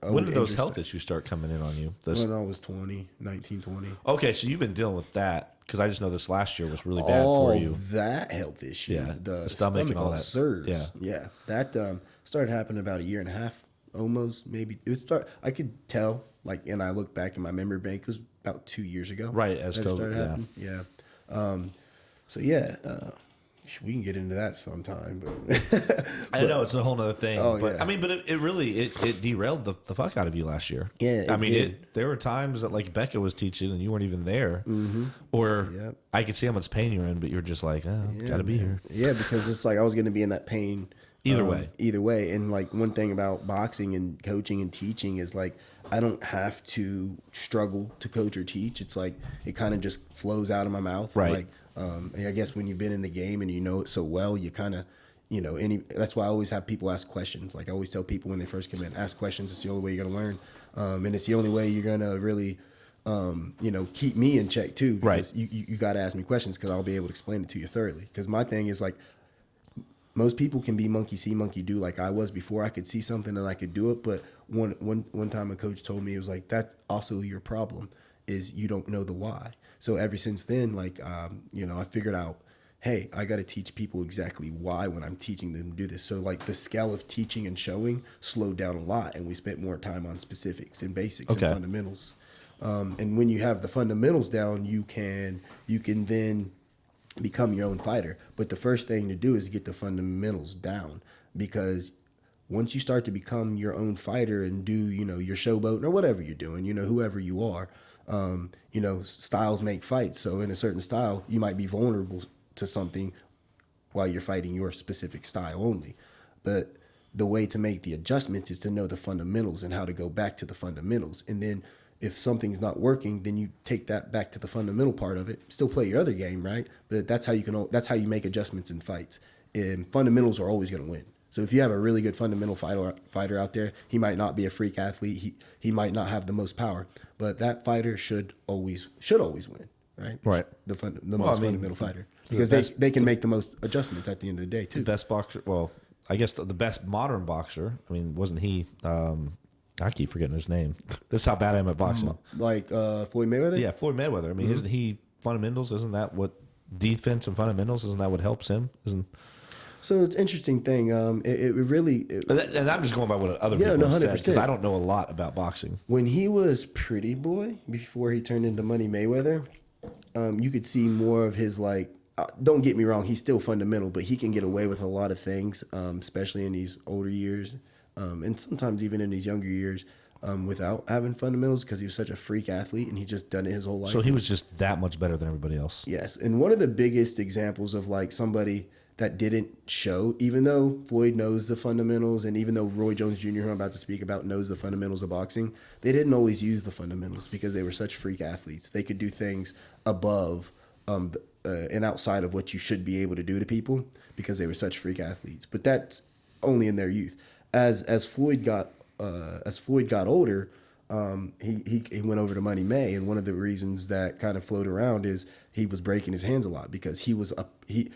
when did those health issues start coming in on you? When I was 19, 20. Okay, so you've been dealing with that because I just know this last year was really bad for you. That health issue. Yeah, the stomach and all that. SIRS. Yeah. That started happening about a year and a half. Almost maybe I could tell, like, and I look back in my memory bank, it was about 2 years ago, right? As COVID started happening. We can get into that sometime. But I know it's a whole other thing. But I mean, but it really derailed the fuck out of you last year. Yeah, I mean, there were times that like Becca was teaching and you weren't even there, or I could see how much pain you were in, but you were just like, gotta be here. Yeah, because it's like I was going to be in that pain. Either way. And like one thing about boxing and coaching and teaching is like I don't have to struggle to coach or teach. It's like it kind of just flows out of my mouth. Right. Like I guess when you've been in the game and you know it so well, you kind of that's why I always have people ask questions. Like I always tell people when they first come in, ask questions. It's the only way you're gonna learn, and it's the only way you're gonna really keep me in check too. Because right. You got to ask me questions because I'll be able to explain it to you thoroughly. Because my thing is like. Most people can be monkey see, monkey do like I was before. I could see something and I could do it. But one time a coach told me, it was like, that's also your problem is you don't know the why. So ever since then, like, I figured out, hey, I got to teach people exactly why when I'm teaching them to do this. So like the scale of teaching and showing slowed down a lot. And we spent more time on specifics and basics and fundamentals. And when you have the fundamentals down, you can then become your own fighter. But the first thing to do is get the fundamentals down, because once you start to become your own fighter and do, your showboating or whatever you're doing, whoever you are, styles make fights. So in a certain style, you might be vulnerable to something while you're fighting your specific style only. But the way to make the adjustments is to know the fundamentals and how to go back to the fundamentals. And then if something's not working, then you take that back to the fundamental part of it. Still play your other game, right? But that's how you make adjustments in fights. And fundamentals are always going to win. So if you have a really good fundamental fighter out there, he might not be a freak athlete. He might not have the most power, but that fighter should always win, right? Right. The most fundamental fighter, because they can make the most adjustments at the end of the day too. The best boxer. Well, I guess the best modern boxer. I mean, wasn't he? I keep forgetting his name. That's how bad I am at boxing. Like Floyd Mayweather? Yeah, Floyd Mayweather. I mean, isn't he fundamentals? Isn't that what defense and fundamentals? Isn't that what helps him? Isn't So it's an interesting thing. It really... and I'm just going by what other people have said because I don't know a lot about boxing. When he was Pretty Boy, before he turned into Money Mayweather, you could see more of his, like... don't get me wrong, he's still fundamental, but he can get away with a lot of things, especially in these older years, and sometimes even in these younger years, without having fundamentals because he was such a freak athlete and he just done it his whole life. So he was just that much better than everybody else. Yes, and one of the biggest examples of like somebody that didn't show, even though Floyd knows the fundamentals and even though Roy Jones Jr., who I'm about to speak about, knows the fundamentals of boxing, they didn't always use the fundamentals because they were such freak athletes. They could do things above and outside of what you should be able to do to people because they were such freak athletes. But that's only in their youth. As Floyd got older, he went over to Money May, and one of the reasons that kind of floated around is he was breaking his hands a lot because he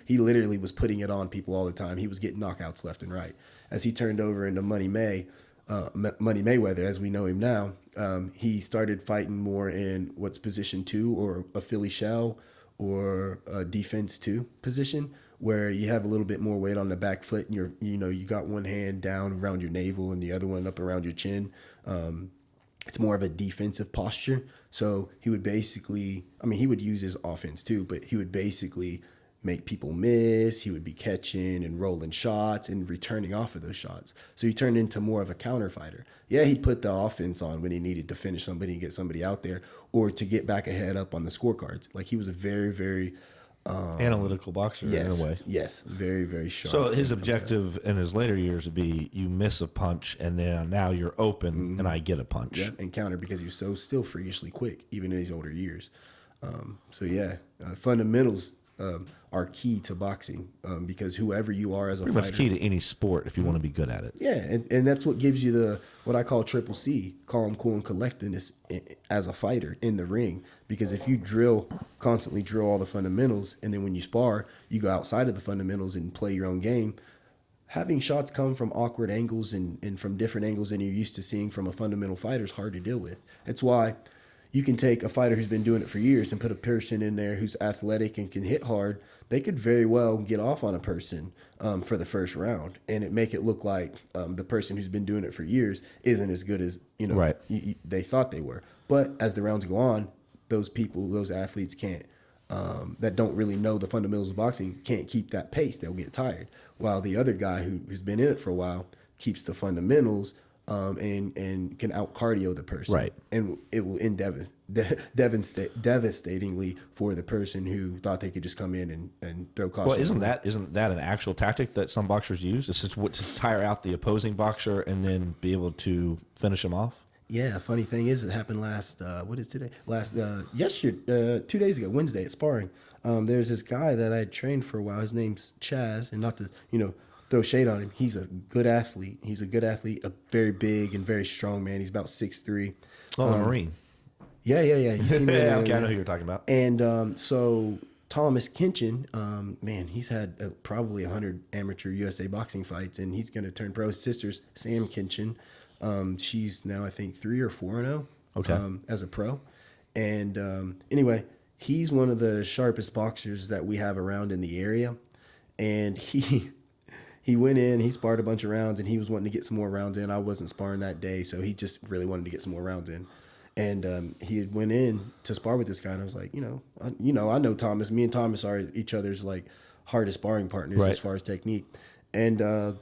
literally was putting it on people all the time. He was getting knockouts left and right. As he turned over into Money Mayweather, as we know him now, he started fighting more in what's position 2 or a Philly shell or a defense 2 position, where you have a little bit more weight on the back foot and you got one hand down around your navel and the other one up around your chin. It's more of a defensive posture. So he would basically, he would use his offense too, but he would basically make people miss. He would be catching and rolling shots and returning off of those shots. So he turned into more of a counter fighter. Yeah, he'd put the offense on when he needed to finish somebody and get somebody out there or to get back ahead up on the scorecards. Like he was a very, very analytical boxer in a way. Yes, very, very sharp. So his objective in his later years would be you miss a punch and then now you're open and I get a punch. Yeah, and counter because he was still freakishly quick, even in his older years. Fundamentals are key to boxing because whoever you are as a fighter. Pretty much key to any sport if you want to be good at it. Yeah, and that's what gives you what I call triple C, calm, cool, and collectedness as a fighter in the ring. Because if you constantly drill all the fundamentals, and then when you spar, you go outside of the fundamentals and play your own game, having shots come from awkward angles and from different angles than you're used to seeing from a fundamental fighter is hard to deal with. That's why you can take a fighter who's been doing it for years and put a person in there who's athletic and can hit hard. They could very well get off on a person for the first round, and it make it look like the person who's been doing it for years isn't as good as right. They thought they were. But as the rounds go on, those athletes can't, that don't really know the fundamentals of boxing, can't keep that pace. They'll get tired. While the other guy who's been in it for a while keeps the fundamentals and can out cardio the person. Right. And it will end devastatingly for the person who thought they could just come in and throw caution. Well, isn't that an actual tactic that some boxers use? It's just to tire out the opposing boxer and then be able to finish him off? Yeah, funny thing is, it happened what is today? Yesterday, 2 days ago, Wednesday at sparring. There's this guy that I trained for a while. His name's Chaz, and not to, throw shade on him. He's a good athlete. A very big and very strong man. He's about 6'3". Oh, a Marine. Yeah. You seen that? Yeah, okay, I know who you're talking about. And so Thomas Kinchin, he's had probably 100 amateur USA boxing fights, and he's going to turn pro. His sister's Sam Kinchin. She's now, I think, 3 or 4-0 as a pro. And anyway, he's one of the sharpest boxers that we have around in the area. And he went in, he sparred a bunch of rounds, and he was wanting to get some more rounds in. I wasn't sparring that day, so he just really wanted to get some more rounds in. And he had went in to spar with this guy, and I was like, I know Thomas. Me and Thomas are each other's like hardest sparring partners as far as technique. And I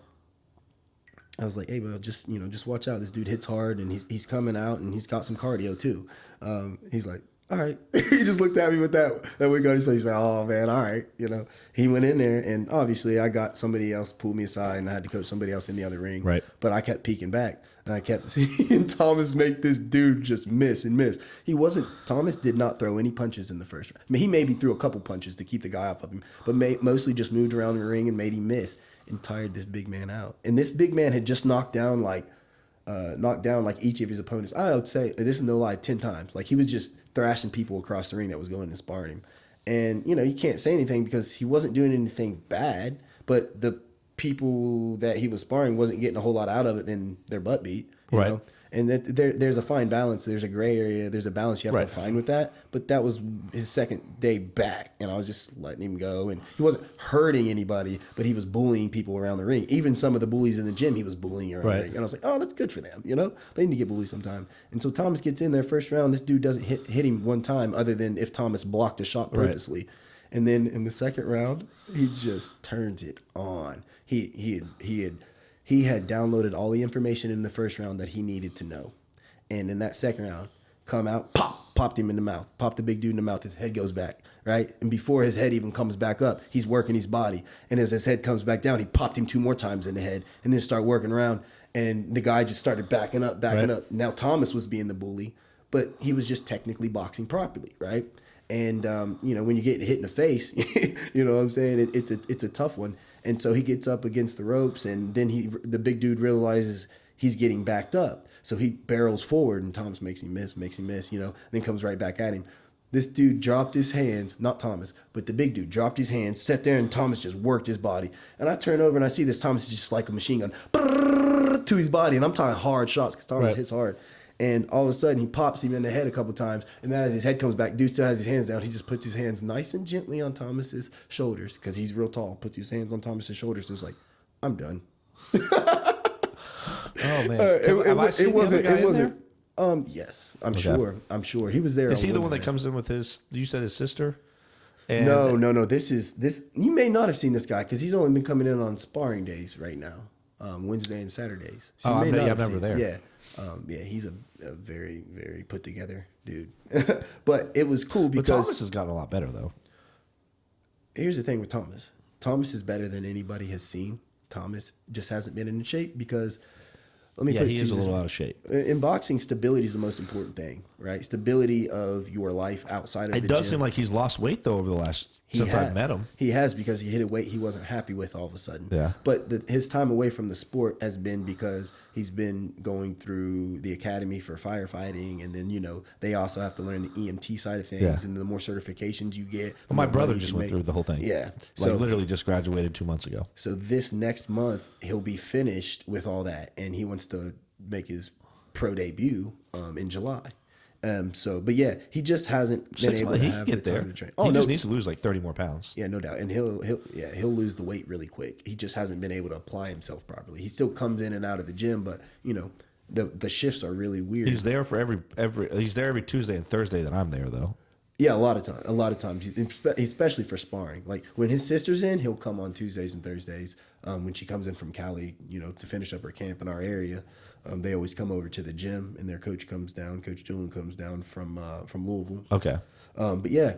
was like, hey, bro, just watch out. This dude hits hard, and he's coming out, and he's got some cardio too. He's like, all right. He just looked at me with that wig on his face. He's like, oh, man, all right. He went in there, and obviously I got somebody else pulled me aside, and I had to coach somebody else in the other ring. Right. But I kept peeking back, and I kept seeing Thomas make this dude just miss and miss. Thomas did not throw any punches in the first round. He maybe threw a couple punches to keep the guy off of him, but mostly just moved around the ring and made him miss and tired this big man out. And this big man had just knocked down each of his opponents. I would say, this is no lie, 10 times. Like, he was just thrashing people across the ring that was going and sparring him. And, you can't say anything because he wasn't doing anything bad, but the people that he was sparring wasn't getting a whole lot out of it than their butt beat. You know? And there's a fine balance. There's a gray area. There's a balance you have Right. to find with that. But that was his second day back, and I was just letting him go. And he wasn't hurting anybody, but he was bullying people around the ring. Even some of the bullies in the gym, he was bullying around the Right. ring. And I was like, oh, that's good for them. They need to get bullied sometime. And so Thomas gets in there first round. This dude doesn't hit him one time, other than if Thomas blocked a shot purposely. And then in the second round, he just turns it on. He had downloaded all the information in the first round that he needed to know. And in that second round, come out, popped him in the mouth, popped the big dude in the mouth. His head goes back, right? And before his head even comes back up, he's working his body. And as his head comes back down, he popped him 2 more times in the head and then start working around. And the guy just started backing up. Now Thomas was being the bully, but he was just technically boxing properly, right? And, when you get hit in the face, you know what I'm saying? It's a tough one. And so he gets up against the ropes, and then the big dude realizes he's getting backed up. So he barrels forward, and Thomas makes him miss, then comes right back at him. This dude dropped his hands, not Thomas, but the big dude dropped his hands, sat there, and Thomas just worked his body. And I turn over, and I see this Thomas is just like a machine gun to his body, and I'm talking hard shots because Thomas hits hard. And all of a sudden, he pops him in the head a couple times. And then as his head comes back, dude still has his hands down. He just puts his hands nice and gently on Thomas's shoulders because he's real tall. Puts his hands on Thomas's shoulders. So it's like, I'm done. Oh, man. Have I seen the other guy in there? Yes, I'm sure. He was there. Is he the one that comes in with you said his sister? And No. This. You may not have seen this guy because he's only been coming in on sparring days right now, Wednesday and Saturdays. So I'm never there. Yeah, he's a very, very put together dude. But it was cool But because Thomas has gotten a lot better, though. here's the thing with Thomas. Thomas is better than anybody has seen. Thomas just hasn't been in shape because He is a little out of shape. In boxing, stability is the most important thing, right? Stability of your life outside of the It gym. does seem like he's lost weight, though, over the last since I've met him. He has, because he hit a weight he wasn't happy with all of a sudden. Yeah. But his time away from the sport has been because he's been going through the academy for firefighting, and then they also have to learn the EMT side of things, Yeah. and the more certifications you get. Well, my the more brother money just you went make. through the whole thing. Yeah. Literally just graduated 2 months ago. So this next month he'll be finished with all that, and he wants to make his pro debut in July. But yeah, he just hasn't been able to have the time to train. He just needs to lose like 30 more pounds. Yeah, no doubt. And he'll lose the weight really quick. He just hasn't been able to apply himself properly. He still comes in and out of the gym, but the shifts are really weird. He's there for he's there every Tuesday and Thursday that I'm there, though. Yeah, a lot of times, especially for sparring. Like when his sister's in, he'll come on Tuesdays and Thursdays. When she comes in from Cali, to finish up her camp in our area, they always come over to the gym, and their coach comes down. Coach Julian comes down from Louisville. Okay. But yeah,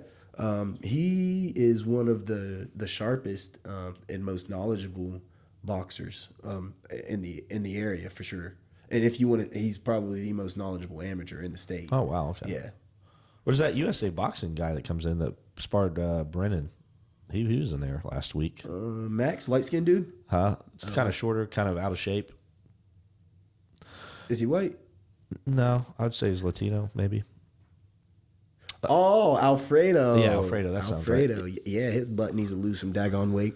he is one of the sharpest and most knowledgeable boxers in the area for sure. And if you want to, he's probably the most knowledgeable amateur in the state. Oh, wow. Okay. Yeah. Where's that USA boxing guy that comes in that sparred Brennan? He was in there last week. Max, light skinned dude. Huh? It's kind of shorter, kind of out of shape. Is he white? No, I'd say he's Latino, maybe. Oh, Alfredo. Yeah, Alfredo. That sounds right. Yeah, his butt needs to lose some daggone weight.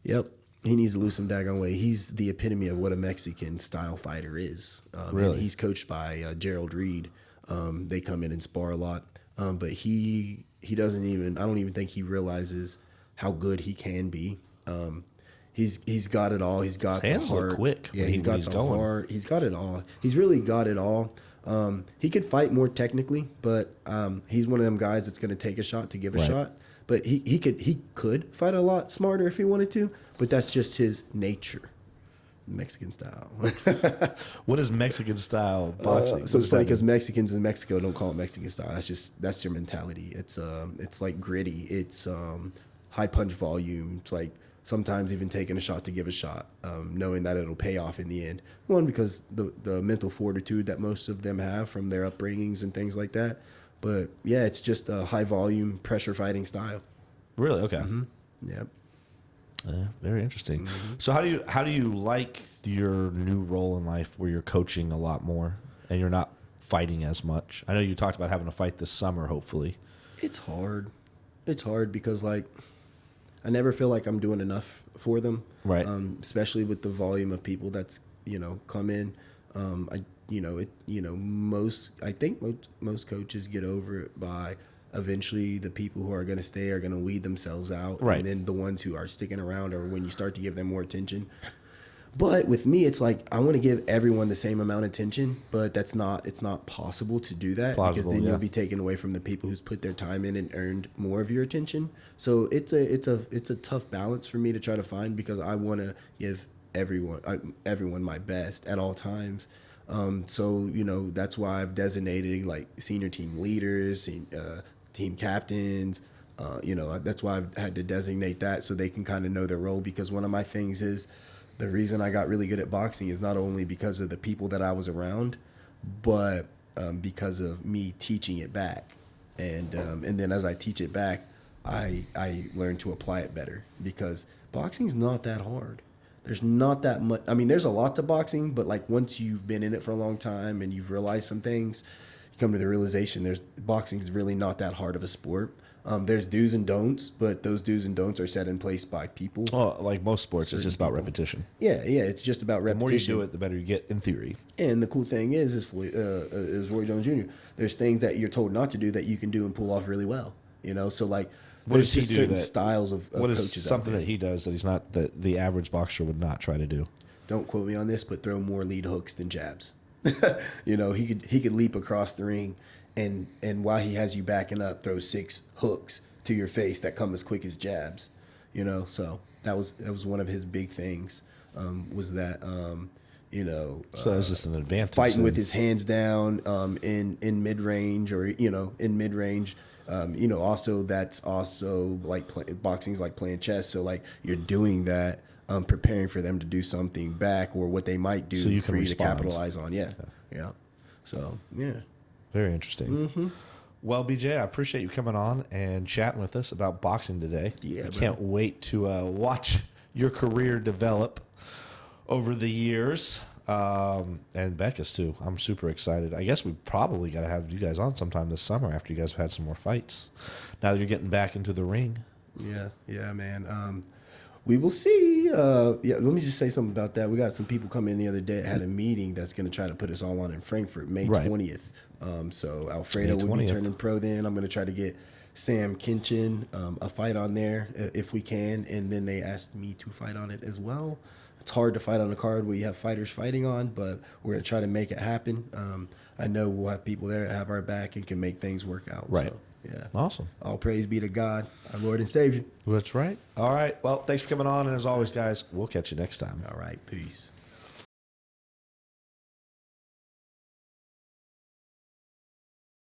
Yep. He needs to lose some daggone weight. He's the epitome of what a Mexican style fighter is. Really? And he's coached by Gerald Reed. They come in and spar a lot. But he doesn't even, I don't even think he realizes how good he can be. He's got it all. He's got His hands the heart. look quick Yeah, when he's got he's the going. heart. He's got it all. He's really got it all. He could fight more technically, but he's one of them guys that's going to take a shot to give a shot. But he could fight a lot smarter if he wanted to, but that's just his nature. Mexican style. What is Mexican style boxing? So it's funny because Mexicans in Mexico don't call it Mexican style. That's your mentality. It's like gritty. It's high punch volume. It's like sometimes even taking a shot to give a shot, knowing that it'll pay off in the end. One, because the mental fortitude that most of them have from their upbringings and things like that. But yeah, it's just a high volume pressure fighting style. Really? Okay. Mm-hmm. Yeah. Very interesting. So how do you like your new role in life where you're coaching a lot more and you're not fighting as much? I know you talked about having to fight this summer, hopefully. It's hard. It's hard because I never feel like I'm doing enough for them. Right. Especially with the volume of people that's come in. I think most coaches get over it by eventually the people who are going to stay are going to weed themselves out. Right. And then the ones who are sticking around are when you start to give them more attention. But with me, it's like I want to give everyone the same amount of attention, but it's not possible to do that because then you'll be taken away from the people who's put their time in and earned more of your attention. So it's a tough balance for me to try to find because I want to give everyone my best at all times. So that's why I've designated like senior team leaders, team captains. That's why I've had to designate that so they can kind of know their role because one of my things is. The reason I got really good at boxing is not only because of the people that I was around, but because of me teaching it back. And then as I teach it back, I learn to apply it better because boxing's not that hard. There's not that much. I mean, there's a lot to boxing, but like once you've been in it for a long time and you've realized some things, you come to the realization boxing's really not that hard of a sport. There's do's and don'ts, but those do's and don'ts are set in place by people. Well, like most sports, it's just about repetition. Yeah, it's just about repetition. The more you do it, the better you get in theory. And the cool thing is Roy Jones Jr. There's things that you're told not to do that you can do and pull off really well. So like what does he do? Certain styles of what coaches. Is something that he does that he's not that the average boxer would not try to do? Don't quote me on this, but throw more lead hooks than jabs. He could leap across the ring. And while he has you backing up, throw 6 hooks to your face that come as quick as jabs, So that was one of his big things, was that So that's just an advantage. Fighting with his hands down, in mid range or in mid range. Also that's also like boxing's like playing chess. So like you're doing that, preparing for them to do something back or what they might do so you for you to capitalize on. Yeah. So yeah. Very interesting. Mm-hmm. Well, BJ, I appreciate you coming on and chatting with us about boxing today. Yeah, I can't wait to watch your career develop over the years. And Becca's too. I'm super excited. I guess we probably got to have you guys on sometime this summer after you guys have had some more fights. Now that you're getting back into the ring. Yeah, man. We will see. Let me just say something about that. We got some people come in the other day that had a meeting that's going to try to put us all on in Frankfurt, May 20th. So Alfredo will be turning pro then. I'm going to try to get Sam Kinchin a fight on there if we can. And then they asked me to fight on it as well. It's hard to fight on a card where you have fighters fighting on, but we're going to try to make it happen. I know we'll have people there that have our back and can make things work out. Right. So, yeah. Awesome. All praise be to God, our Lord and Savior. That's right. All right. Well, thanks for coming on. And as always, guys, we'll catch you next time. All right. Peace.